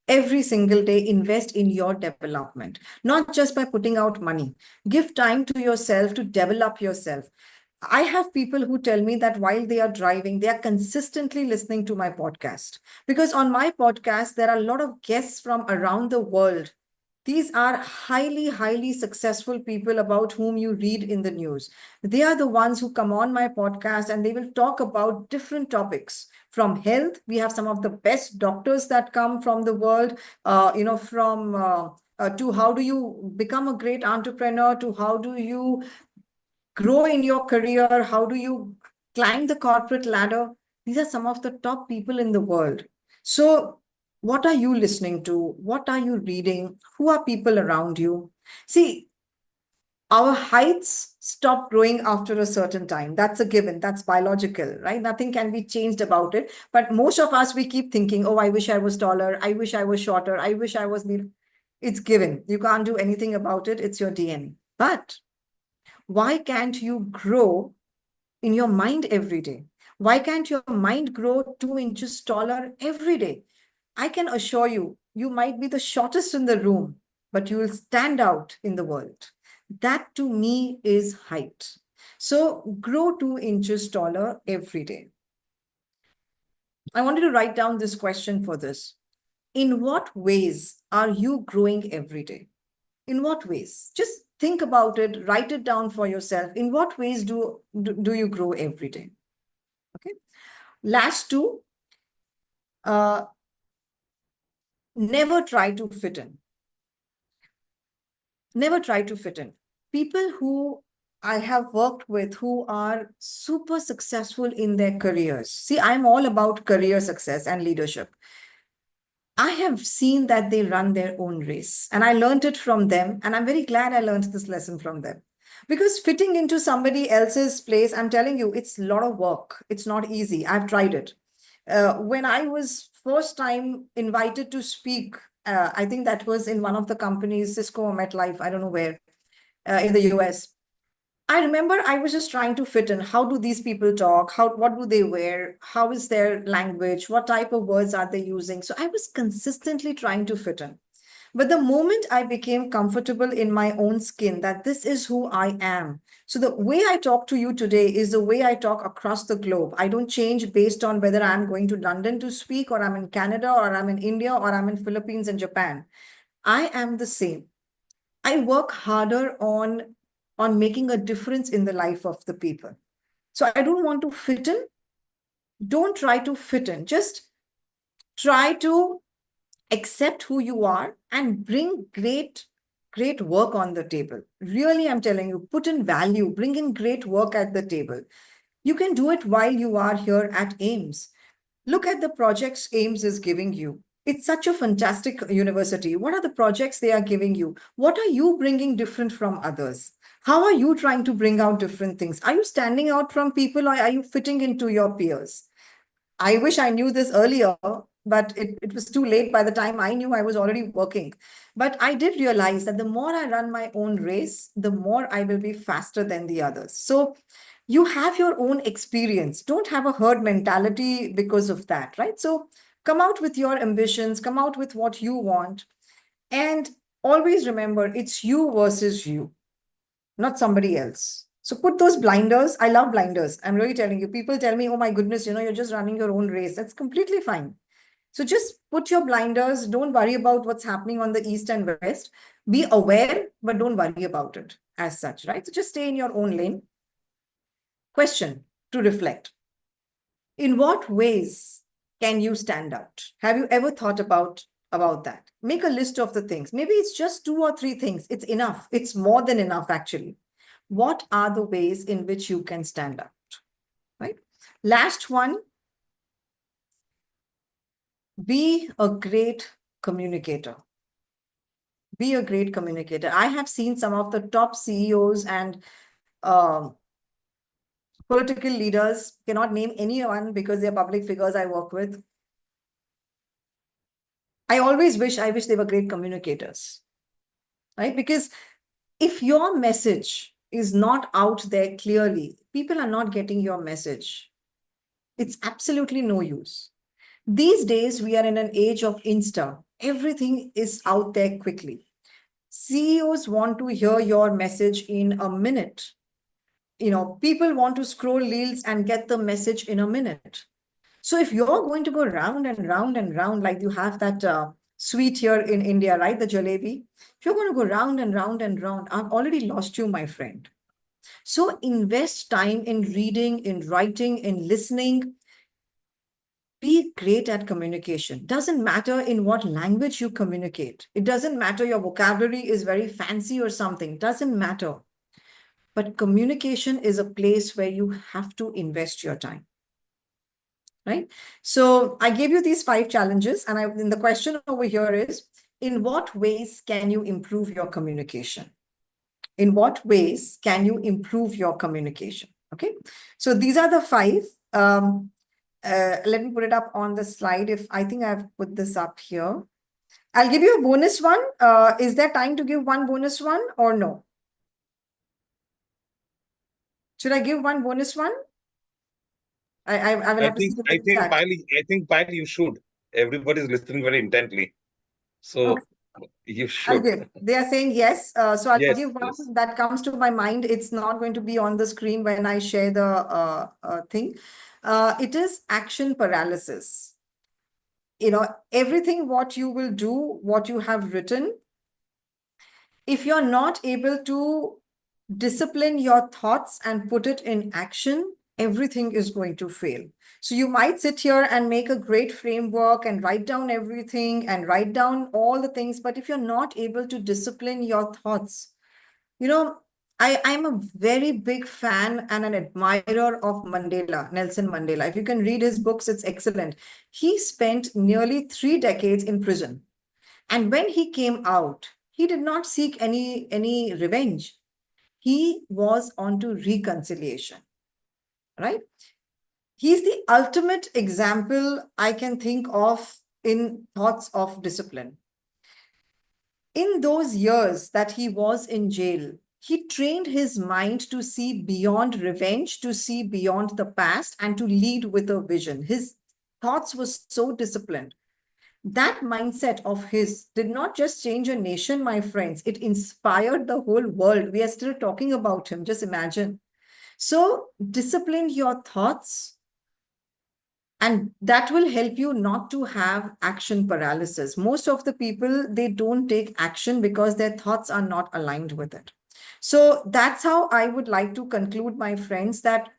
Every single day, invest in your development, not just by putting out money. Give time to yourself to develop yourself. I have people who tell me that while they are driving, they are consistently listening to my podcast. Because on my podcast, there are a lot of guests from around the world. These are highly, highly successful people about whom you read in the news. They are the ones who come on my podcast and they will talk about different topics. From health, we have some of the best doctors that come from the world, to how do you become a great entrepreneur, to how do you grow in your career, how do you climb the corporate ladder. These are some of the top people in the world. So what are you listening to? What are you reading? Who are people around you? See, our heights stop growing after a certain time. That's a given. That's biological, right? Nothing can be changed about it. But most of us, we keep thinking, oh, I wish I was taller. I wish I was shorter. I wish I was... It's given. You can't do anything about it. It's your DNA. But why can't you grow in your mind every day? Why can't your mind grow 2 inches taller every day? I can assure you, you might be the shortest in the room, but you will stand out in the world. That to me is height. So grow 2 inches taller every day. I wanted to write down this question for this. In what ways are you growing every day? In what ways? Just think about it, write it down for yourself. In what ways do you grow every day? Okay. Last two, never try to fit in. Never try to fit in. People who I have worked with who are super successful in their careers. See, I'm all about career success and leadership. I have seen that they run their own race and I learned it from them. And I'm very glad I learned this lesson from them. Because fitting into somebody else's place, I'm telling you, it's a lot of work. It's not easy. I've tried it. When I was first time invited to speak, I think that was in one of the companies, Cisco or MetLife, I don't know where, in the US. I remember I was just trying to fit in. How do these people talk? What do they wear? How is their language? What type of words are they using? So I was consistently trying to fit in. But the moment I became comfortable in my own skin, that this is who I am. So the way I talk to you today is the way I talk across the globe. I don't change based on whether I'm going to London to speak, or I'm in Canada, or I'm in India, or I'm in Philippines and Japan. I am the same. I work harder on making a difference in the life of the people. So I don't want to fit in. Don't try to fit in. Just try to accept who you are and bring great work on the table. Really, I'm telling you, put in value, bring in great work at the table. You can do it while you are here at AIIMS. Look at the projects AIIMS is giving you. It's such a fantastic university. What are the projects they are giving you? What are you bringing different from others? How are you trying to bring out different things? Are you standing out from people, or are you fitting into your peers? I wish I knew this earlier, but it was too late. By the time I knew, I was already working. But I did realize that the more I run my own race, the more I will be faster than the others. So you have your own experience. Don't have a herd mentality because of that, right? So come out with your ambitions, come out with what you want. And always remember, it's you versus you, not somebody else. So put those blinders. I love blinders. I'm really telling you, people tell me, oh my goodness, you're just running your own race. That's completely fine. So just put your blinders. Don't worry about what's happening on the east and west. Be aware, but don't worry about it as such, right? So just stay in your own lane. Question, to reflect. In what ways can you stand out? Have you ever thought about that? Make a list of the things. Maybe it's just 2 or 3 things. It's enough. It's more than enough, actually. What are the ways in which you can stand out? Right? Last one, be a great communicator. Be a great communicator. I have seen some of the top CEOs and political leaders, cannot name anyone because they're public figures I work with. I wish they were great communicators, right? Because if your message is not out there clearly, people are not getting your message. It's absolutely no use. These days, we are in an age of Insta. Everything is out there quickly. CEOs want to hear your message in a minute. People want to scroll reels and get the message in a minute. So if you're going to go round and round and round, like you have that sweet here in India, right? The jalebi. If you're going to go round and round and round, I've already lost you, my friend. So invest time in reading, in writing, in listening. Be great at communication. Doesn't matter in what language you communicate. It doesn't matter your vocabulary is very fancy or something. Doesn't matter. But communication is a place where you have to invest your time. Right? So I gave you these 5 challenges, and the question over here is, in what ways can you improve your communication? In what ways can you improve your communication? Okay, so these are the 5. Let me put it up on the slide. I think I've put this up here. I'll give you a bonus one. Is there time to give one bonus one or no? Should I give one bonus one? I will have to see I think, Payal, you should. Everybody's listening very intently. So you should. I'll give. They are saying yes. So I'll Yes, give one yes. that comes to my mind. It's not going to be on the screen when I share the thing. It is action paralysis. Everything what you will do, what you have written, if you're not able to discipline your thoughts and put it in action, everything is going to fail. So you might sit here and make a great framework and write down everything and write down all the things. But if you're not able to discipline your thoughts, I'm a very big fan and an admirer of Mandela, Nelson Mandela. If you can read his books, it's excellent. He spent nearly 3 decades in prison. And when he came out, he did not seek any revenge. He was onto reconciliation, right? He's the ultimate example I can think of in thoughts of discipline. In those years that he was in jail, he trained his mind to see beyond revenge, to see beyond the past, and to lead with a vision. His thoughts were so disciplined. That mindset of his did not just change a nation, my friends. It inspired the whole world. We are still talking about him. Just imagine. So discipline your thoughts, and that will help you not to have action paralysis. Most of the people, they don't take action because their thoughts are not aligned with it. So that's how I would like to conclude, my friends, that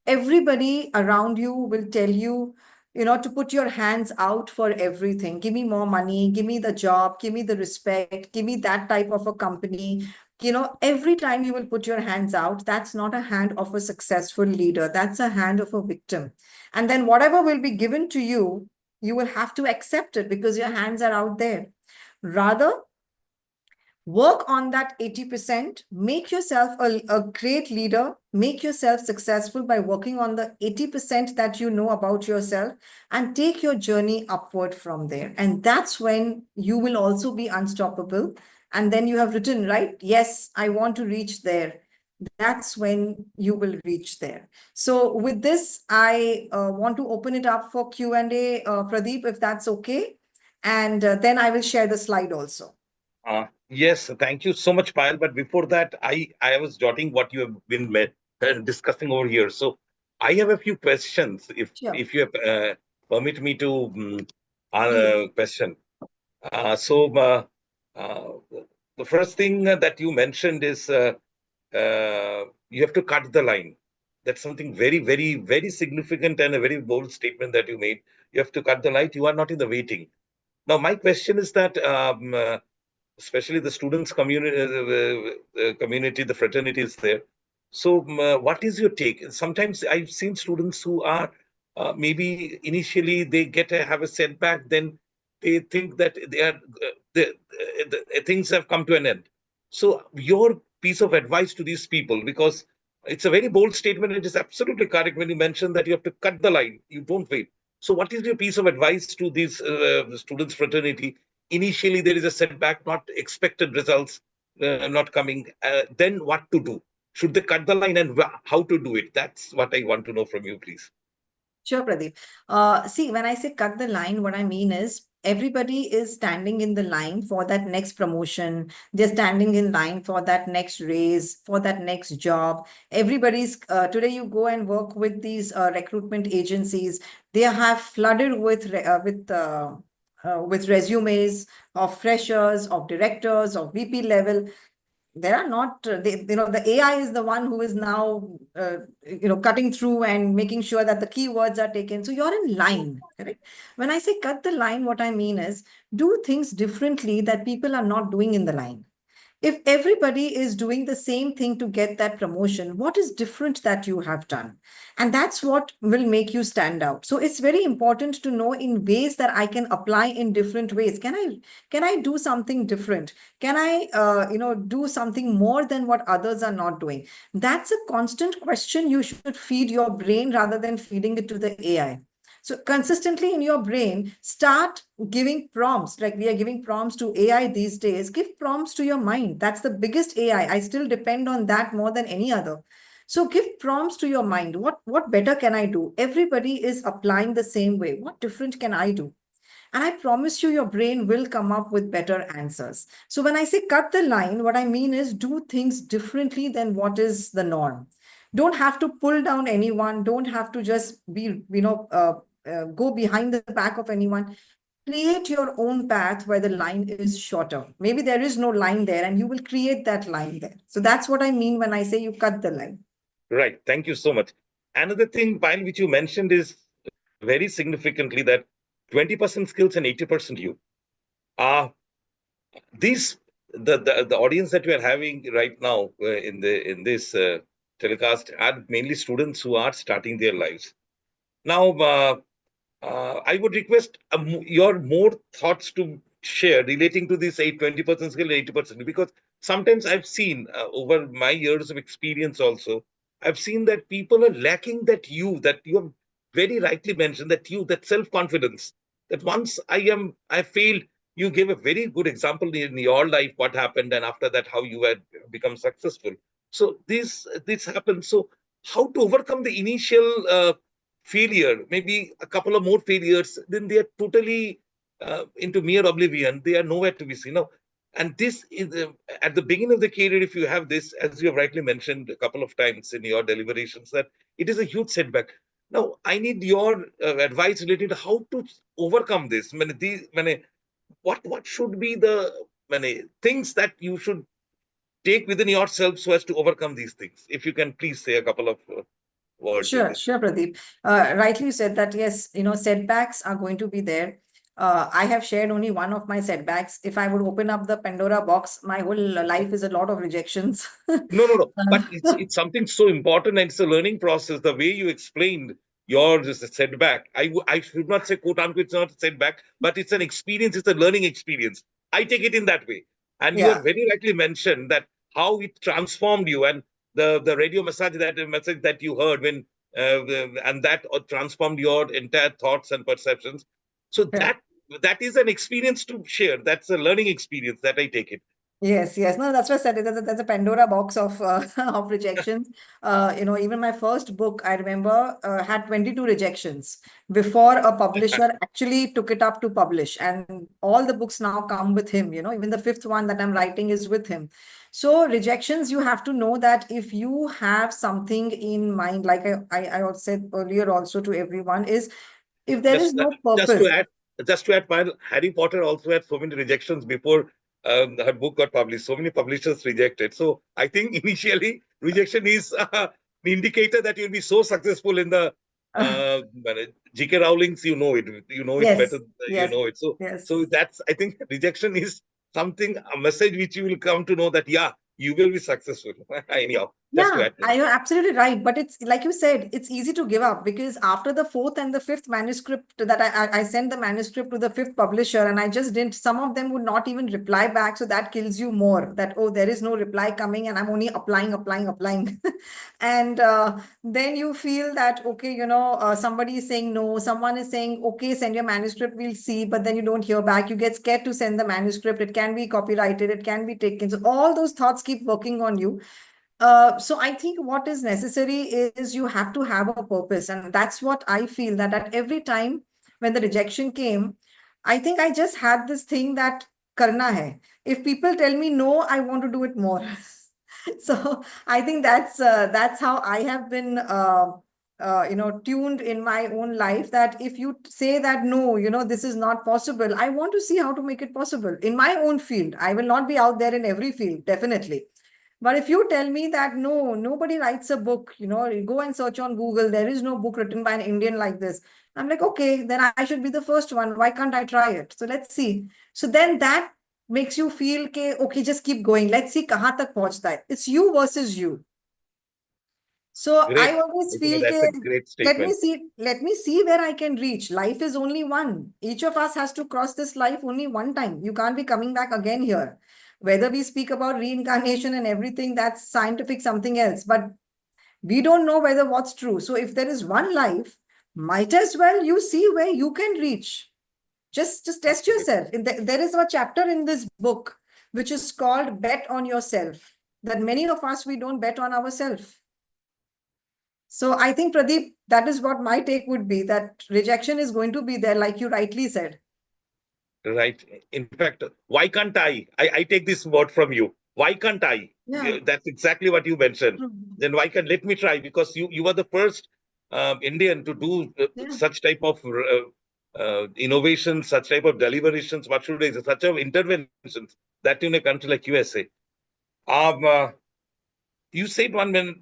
everybody around you will tell you, to put your hands out for everything. Give me more money, give me the job, give me the respect, give me that type of a company. Every time you will put your hands out, that's not a hand of a successful leader. That's a hand of a victim. And then whatever will be given to you, you will have to accept it because your hands are out there. Rather, work on that 80%, make yourself a great leader, make yourself successful by working on the 80% that you know about yourself, and take your journey upward from there. And that's when you will also be unstoppable. And then you have written, right? Yes, I want to reach there. That's when you will reach there. So with this, I want to open it up for Q&A, Pradeep, if that's okay. And then I will share the slide also. Yes, thank you so much, Payal. But before that, I was jotting what you have been discussing over here. So I have a few questions, if you have, permit me to question. The first thing that you mentioned is you have to cut the line. That's something very, very, very significant and a very bold statement that you made. You have to cut the light. You are not in the waiting. Now, my question is that, especially the students community, community, the fraternity is there. So, what is your take? Sometimes I've seen students who are maybe initially they have a setback, then they think that they are things have come to an end. So, your piece of advice to these people, because it's a very bold statement. It is absolutely correct when you mention that you have to cut the line. You don't wait. So, what is your piece of advice to these students fraternity? Initially, there is a setback, not expected results not coming. Then what to do? Should they cut the line, and how to do it? That's what I want to know from you, please. Sure, Pradeep. See, when I say cut the line, what I mean is everybody is standing in the line for that next promotion. They're standing in line for that next raise, for that next job. Everybody's today you go and work with these recruitment agencies. They have flooded with resumes of freshers, of directors, of VP level. There are not, the AI is the one who is now, cutting through and making sure that the keywords are taken. So you're in line, correct? When I say cut the line, what I mean is do things differently that people are not doing in the line. If everybody is doing the same thing to get that promotion, what is different that you have done? And that's what will make you stand out. So it's very important to know in ways that I can apply in different ways. Can I do something different? Can I, do something more than what others are not doing? That's a constant question you should feed your brain rather than feeding it to the AI. So consistently in your brain, start giving prompts. Like we are giving prompts to AI these days. Give prompts to your mind. That's the biggest AI. I still depend on that more than any other. So give prompts to your mind. What better can I do? Everybody is applying the same way. What different can I do? And I promise you, your brain will come up with better answers. So when I say cut the line, what I mean is do things differently than what is the norm. Don't have to pull down anyone. Don't have to just be, go behind the back of anyone. Create your own path where the line is shorter. Maybe there is no line there and you will create that line there. So that's what I mean when I say you cut the line. Right. Thank you so much. Another thing, Payal, which you mentioned is very significantly that 20% skills and 80% you. These the audience that we are having right now in this telecast are mainly students who are starting their lives. Now, I would request your more thoughts to share relating to this 20% skill, 80%, because sometimes I've seen over my years of experience also, I've seen that people are lacking that you have very rightly mentioned, that self-confidence, that once I failed, you gave a very good example in your life, what happened, and after that, how you had become successful. So this happened. So how to overcome the initial failure, maybe a couple of more failures, then they are totally into mere oblivion. They are nowhere to be seen. Now, and this is at the beginning of the career, if you have this, as you have rightly mentioned a couple of times in your deliberations, that it is a huge setback. Now, I need your advice related to how to overcome this. What should be the things that you should take within yourself so as to overcome these things? If you can please say a couple of words. Sure, Pradeep. Rightly you said that, yes, setbacks are going to be there. I have shared only one of my setbacks. If I would open up the Pandora box, my whole life is a lot of rejections. No. But it's something so important, and it's a learning process. The way you explained your setback, I should not say quote unquote it's not a setback, but it's an experience. It's a learning experience. I take it in that way. And you Yeah. have very rightly mentioned that how it transformed you, and the radio message that you heard when and that transformed your entire thoughts and perceptions. So Yeah. that is an experience to share. That's a learning experience that I take it. Yes. No, that's what I said. There's a Pandora box of of rejections. Even my first book, I remember, had 22 rejections before a publisher actually took it up to publish. And all the books now come with him. Even the fifth one that I'm writing is with him. So rejections, you have to know that if you have something in mind, like I also said earlier also to everyone, is if there is no purpose. Just to add, while Harry Potter also had so many rejections before her book got published. So many publishers rejected. So I think initially rejection is indicator that you'll be so successful in the G.K. Rowling's, you know it Yes, better, yes, it. So yes. that's, I think rejection is something, a message which you will come to know that, yeah, you will be successful. Anyhow, just to Yeah, add to that. you're absolutely right. But it's like you said, it's easy to give up because after the fourth and the fifth manuscript that I sent the manuscript to the fifth publisher and I just didn't, some of them would not even reply back. So that kills you more that, oh, there is no reply coming and I'm only applying. And then you feel that, okay, somebody is saying no, someone is saying, okay, send your manuscript, we'll see, but then you don't hear back. You get scared to send the manuscript. It can be copyrighted, it can be taken. So all those thoughts keep working on you. So I think what is necessary is you have to have a purpose. And that's what I feel that at every time when the rejection came, I think I just had this thing that karna hai. If people tell me no, I want to do it more. So I think that's how I have been tuned in my own life, that if you say that no, this is not possible, I want to see how to make it possible in my own field. I will not be out there in every field, definitely. But if you tell me that no, nobody writes a book, go and search on Google, there is no book written by an Indian like this. I'm like, okay, then I should be the first one. Why can't I try it? So let's see. So then that makes you feel, okay, just keep going. Let's see kahan tak pahunchta hai. It's you versus you. So Great. I always I think feel, that's a great statement. let me see where I can reach. Life is only one. Each of us has to cross this life only one time. You can't be coming back again here. Whether we speak about reincarnation and everything, that's scientific something else. But we don't know whether what's true. So if there is one life, might as well you see where you can reach. Just test yourself. There is a chapter in this book which is called Bet on Yourself. That many of us, we don't bet on ourselves. So I think, Pradeep, that is what my take would be, that rejection is going to be there, like you rightly said. Right. In fact, why can't I? I take this word from you. Why can't I? Yeah. That's exactly what you mentioned. Then why can't, let me try, because you are the first Indian to do such type of innovation, such type of deliberations, what should I say, such of interventions, that in a country like USA. You said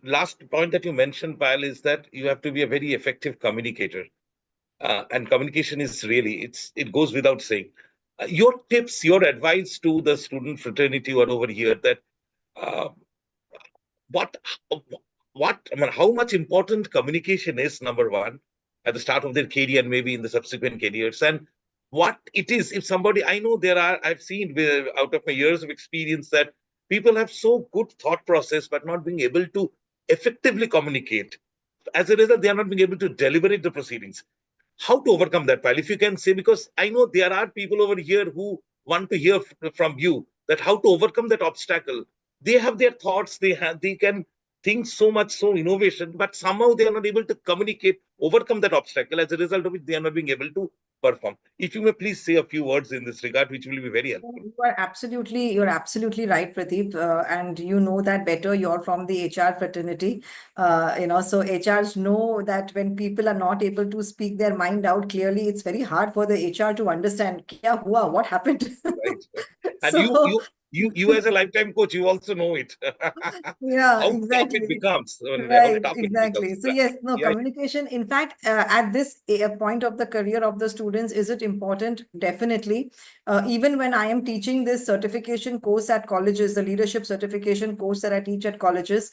last point that you mentioned, Payal, is that you have to be a very effective communicator. And communication is really, it goes without saying. Your tips, your advice to the student fraternity who are over here, that how much important communication is, number one, at the start of their career and maybe in the subsequent careers, and what it is, if somebody, I know I've seen out of my years of experience that people have so good thought process, but not being able to effectively communicate. As a result, they are not being able to deliberate the proceedings. How to overcome that, Payal? If you can say, because I know there are people over here who want to hear from you that how to overcome that obstacle. They have their thoughts, they can think so much, so innovation, but somehow they are not able to communicate, overcome that obstacle, as a result of which they are not being able to perform. If you may please say a few words in this regard, which will be very helpful. You're absolutely right, Pradeep. And you know that better. You're from the HR fraternity. So HRs know that when people are not able to speak their mind out clearly, it's very hard for the HR to understand, kya hua, what happened? Right. And So, you as a lifetime coach, you also know it. yeah, How tough exactly. it becomes, and how Right, tough it exactly. becomes. So yes, no, Yeah, communication. In fact, at this point of the career of the students, is it important? Definitely. Even when I am teaching this certification course at colleges, the leadership certification course that I teach at colleges,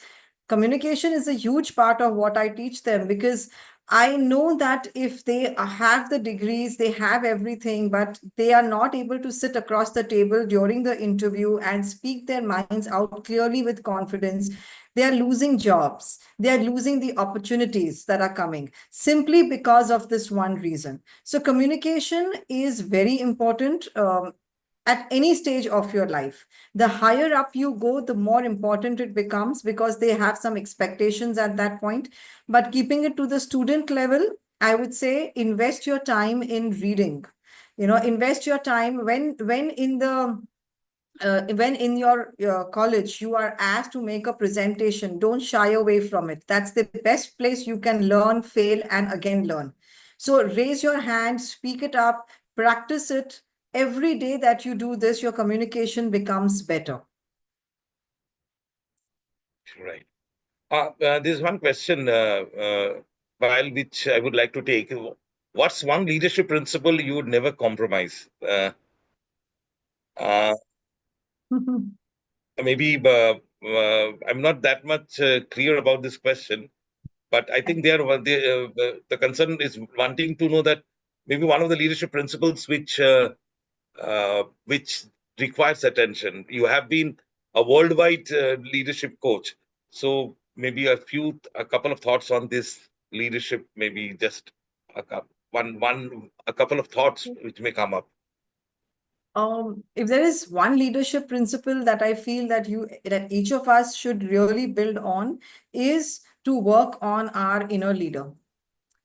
communication is a huge part of what I teach them, because I know that if they have the degrees, they have everything, but they are not able to sit across the table during the interview and speak their minds out clearly with confidence, they are losing jobs. They are losing the opportunities that are coming simply because of this one reason. So communication is very important. At any stage of your life, the higher up you go, the more important it becomes, because they have some expectations at that point. But keeping it to the student level, I would say invest your time in reading. Invest your time when in your college you are asked to make a presentation, don't shy away from it. That's the best place you can learn, fail, and again learn. So raise your hand, speak it up, practice it. Every day that you do this, your communication becomes better. right. There's one question, while which I would like to take. What's one leadership principle you would never compromise? Uh, Maybe I'm not that much clear about this question, but I think the concern is wanting to know that maybe one of the leadership principles which requires attention. You have been a worldwide leadership coach, so maybe a couple of thoughts on this leadership. Maybe just a couple of thoughts which may come up. If there is one leadership principle that I feel that each of us should really build on is to work on our inner leader.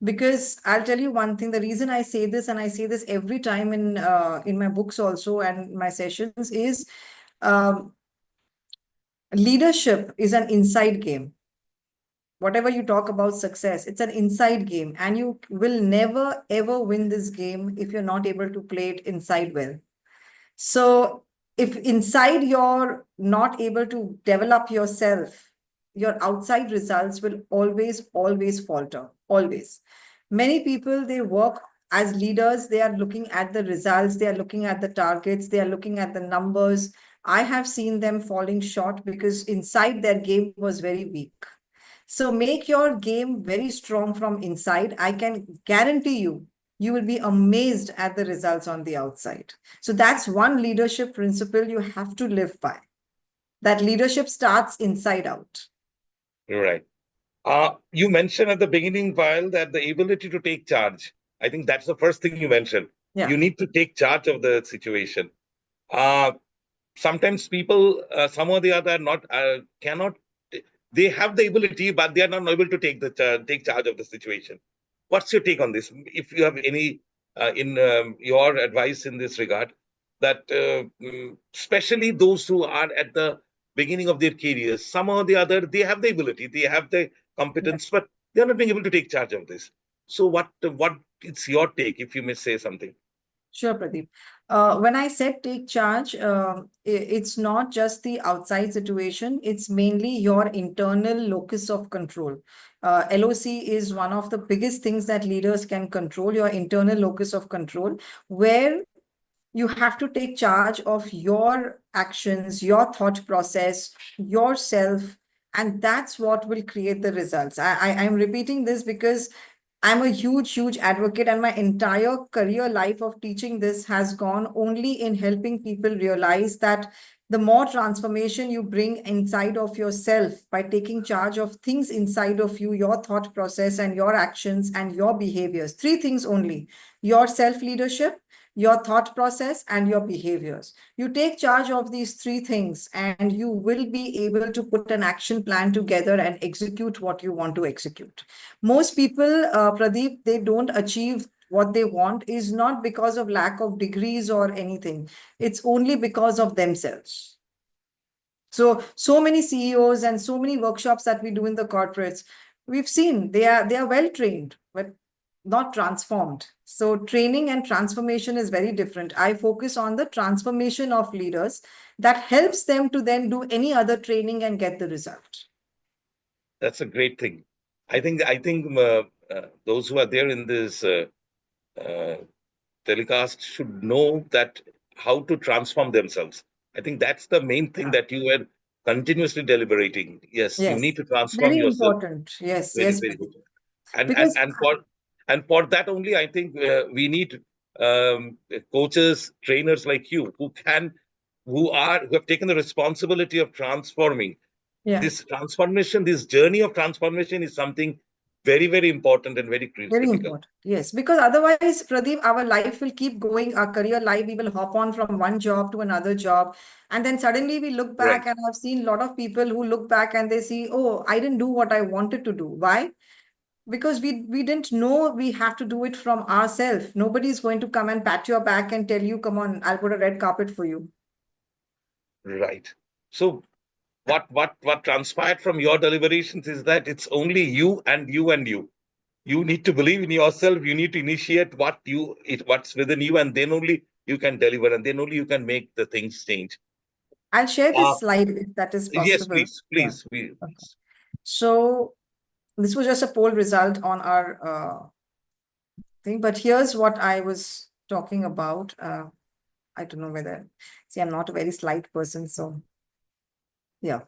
Because I'll tell you one thing, the reason I say this, and I say this every time in my books also and my sessions, is um, leadership is an inside game. Whatever you talk about success, it's an inside game, and you will never ever win this game if you're not able to play it inside well. So if inside you're not able to develop yourself, your outside results will always falter, always. Many people, they work as leaders, they are looking at the results, they are looking at the targets, they are looking at the numbers. I have seen them falling short because inside their game was very weak. So make your game very strong from inside. I can guarantee you will be amazed at the results on the outside. So that's one leadership principle you have to live by. That leadership starts inside out. Right. You mentioned at the beginning, while that the ability to take charge. I think that's the first thing you mentioned. Yeah. You need to take charge of the situation. Sometimes people, some or the other, cannot. They have the ability, but they are not able to take charge of the situation. What's your take on this? If you have any your advice in this regard, that especially those who are at the beginning of their careers, some or the other, they have the ability, they have the competence, but they are not being able to take charge of this. So what it's your take, if you may say something? Sure, Pradeep. When I said take charge, it's not just the outside situation, it's mainly your internal locus of control. LOC is one of the biggest things that leaders can control, your internal locus of control, where you have to take charge of your actions, your thought process, yourself, and that's what will create the results. I'm repeating this because I'm a huge advocate, and my entire career life of teaching this has gone only in helping people realize that the more transformation you bring inside of yourself by taking charge of things inside of you, your thought process and your actions and your behaviors, three things only: your self-leadership, your thought process, and your behaviors. You take charge of these three things and you will be able to put an action plan together and execute what you want to execute. Most people, Pradeep, they don't achieve what they want is not because of lack of degrees or anything. It's only because of themselves. So many CEOs and so many workshops that we do in the corporates, we've seen they are well trained, but not transformed. So training and transformation is very different. I focus on the transformation of leaders that helps them to then do any other training and get the result. That's a great thing. I think those who are there in this telecast should know that how to transform themselves. I think that's the main thing that you were continuously deliberating. Yes, you need to transform Very yourself. important. Yes, Very, yes. very good. And Because and for that only, I think we need coaches, trainers like you who have taken the responsibility of transforming. yeah, This transformation, this journey of transformation is something very important and very very critical. important. Yes, because otherwise, Pradeep, our life will keep going. Our career life, we will hop on from one job to another job. And then suddenly we look back, Right. and I've seen a lot of people who look back and they see, oh, I didn't do what I wanted to do. Why? Because we didn't know we have to do it from ourselves. Nobody's going to come and pat your back and tell you, come on, I'll put a red carpet for you. Right. So what transpired from your deliberations is that it's only you and you and you. You need to believe in yourself. You need to initiate what's within you, and then only you can deliver, and then only you can make the things change. I'll share this slide if that is Yes, possible. please. Yeah. Okay. So this was just a poll result on our thing, but here's what I was talking about. I don't know whether, see, I'm not a very slight person, so yeah,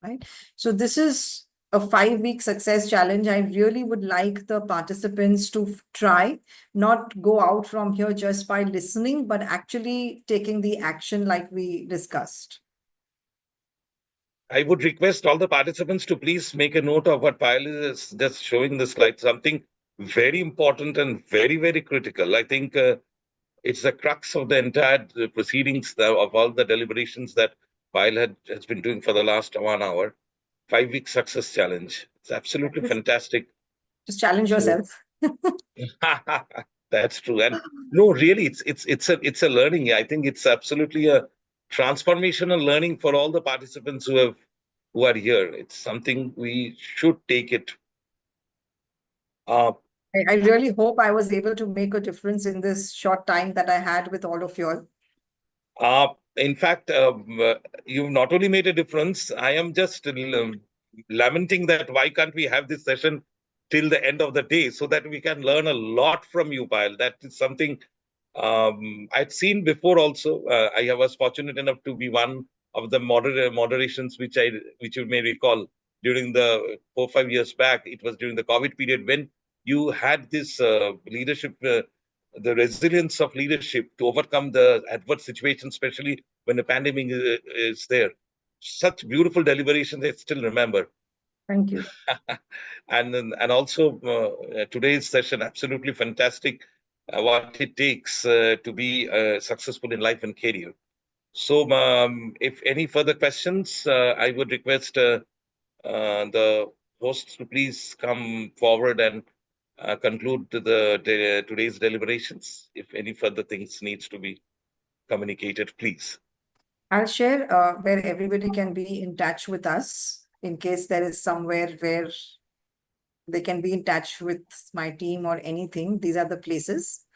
right. So this is a 5-week success challenge. I really would like the participants to try, not go out from here just by listening, but actually taking the action like we discussed. I would request all the participants to please make a note of what Payal is just showing the slide, something very important and very, very critical. I think it's the crux of the entire proceedings of all the deliberations that Payal has been doing for the last 1 hour. 5-week success challenge. It's absolutely fantastic. Just challenge yourself. That's true. And no, really, it's a learning. I think it's absolutely a transformational learning for all the participants who are here. It's something we should take it. I really hope I was able to make a difference in this short time that I had with all of you all. In fact, you've not only made a difference, I am just lamenting that why can't we have this session till the end of the day so that we can learn a lot from you, Payal. That is something I'd seen before also. I was fortunate enough to be one of the moderations, which you may recall during the 4-5 years back. It was during the COVID period when you had this leadership, the resilience of leadership to overcome the adverse situation, especially when the pandemic is there. Such beautiful deliberations, I still remember. Thank you. And also today's session, absolutely fantastic. What it takes to be successful in life and career. So if any further questions, I would request the hosts to please come forward and conclude today's deliberations. If any further things needs to be communicated, please. I'll share where everybody can be in touch with us in case there is somewhere where they can be in touch with my team or anything. These are the places.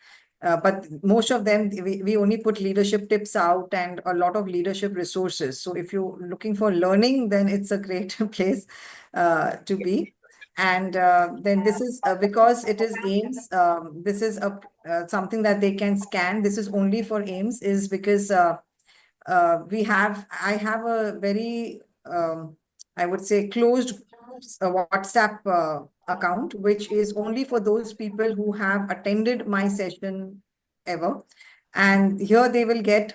But most of them, we only put leadership tips out and a lot of leadership resources. So if you're looking for learning, then it's a great place to be. And then this is because it is AIIMS, this is something that they can scan. This is only for AIIMS is because I have a very, I would say, closed WhatsApp account, which is only for those people who have attended my session ever. And here they will get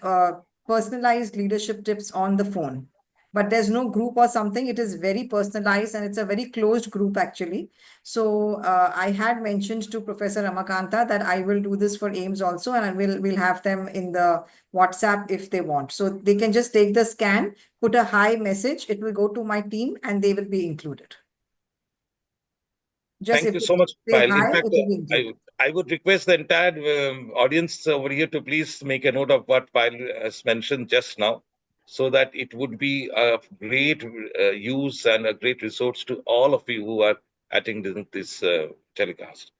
personalized leadership tips on the phone. But there's no group or something. It is very personalized and it's a very closed group actually. So I had mentioned to Professor Ramakanta that I will do this for AIIMS also, and we'll have them in the WhatsApp if they want. So they can just take the scan, put a hi message, it will go to my team and they will be included. Just Thank you so much, Payal. Hi, In fact, I would request the entire audience over here to please make a note of what Payal has mentioned just now, so that it would be a great use and a great resource to all of you who are attending this telecast.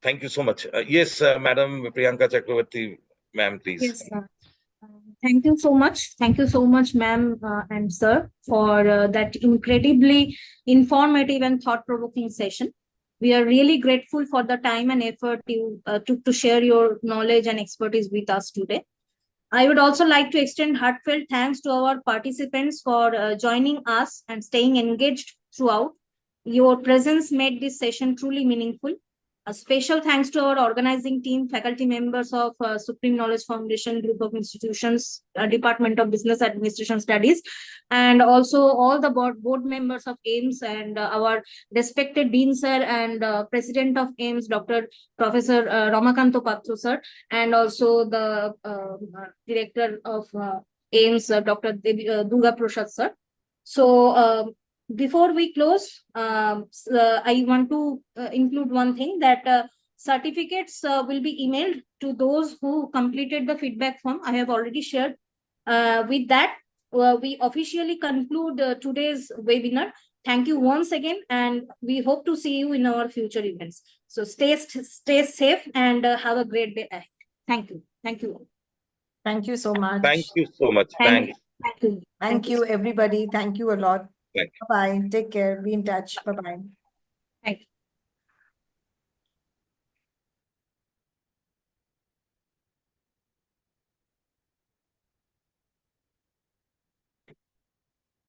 Thank you so much. Yes, Madam Priyanka Chakravarti, ma'am, please. Yes, thank you so much. Thank you so much, ma'am and sir, for that incredibly informative and thought-provoking session. We are really grateful for the time and effort you took to share your knowledge and expertise with us today. I would also like to extend heartfelt thanks to our participants for joining us and staying engaged throughout. Your presence made this session truly meaningful. A special thanks to our organizing team, faculty members of Supreme Knowledge Foundation Group of Institutions, Department of Business Administration Studies, and also all the board members of AIIMS and our respected Dean Sir and President of AIIMS, Dr. Professor Ramakanto Patro Sir, and also the Director of AIIMS, Dr. Durga Prasad Sir. So, before we close, I want to include one thing that certificates will be emailed to those who completed the feedback form. I have already shared. With that, we officially conclude today's webinar. Thank you once again, and we hope to see you in our future events. So stay safe and have a great day ahead. Thank you. Thank you. Thank you so much. Thank you so much. Thanks. Thank you. Thank you, everybody. Thank you a lot. Bye. Bye. Take care. Be in touch. Bye-bye. Thank you.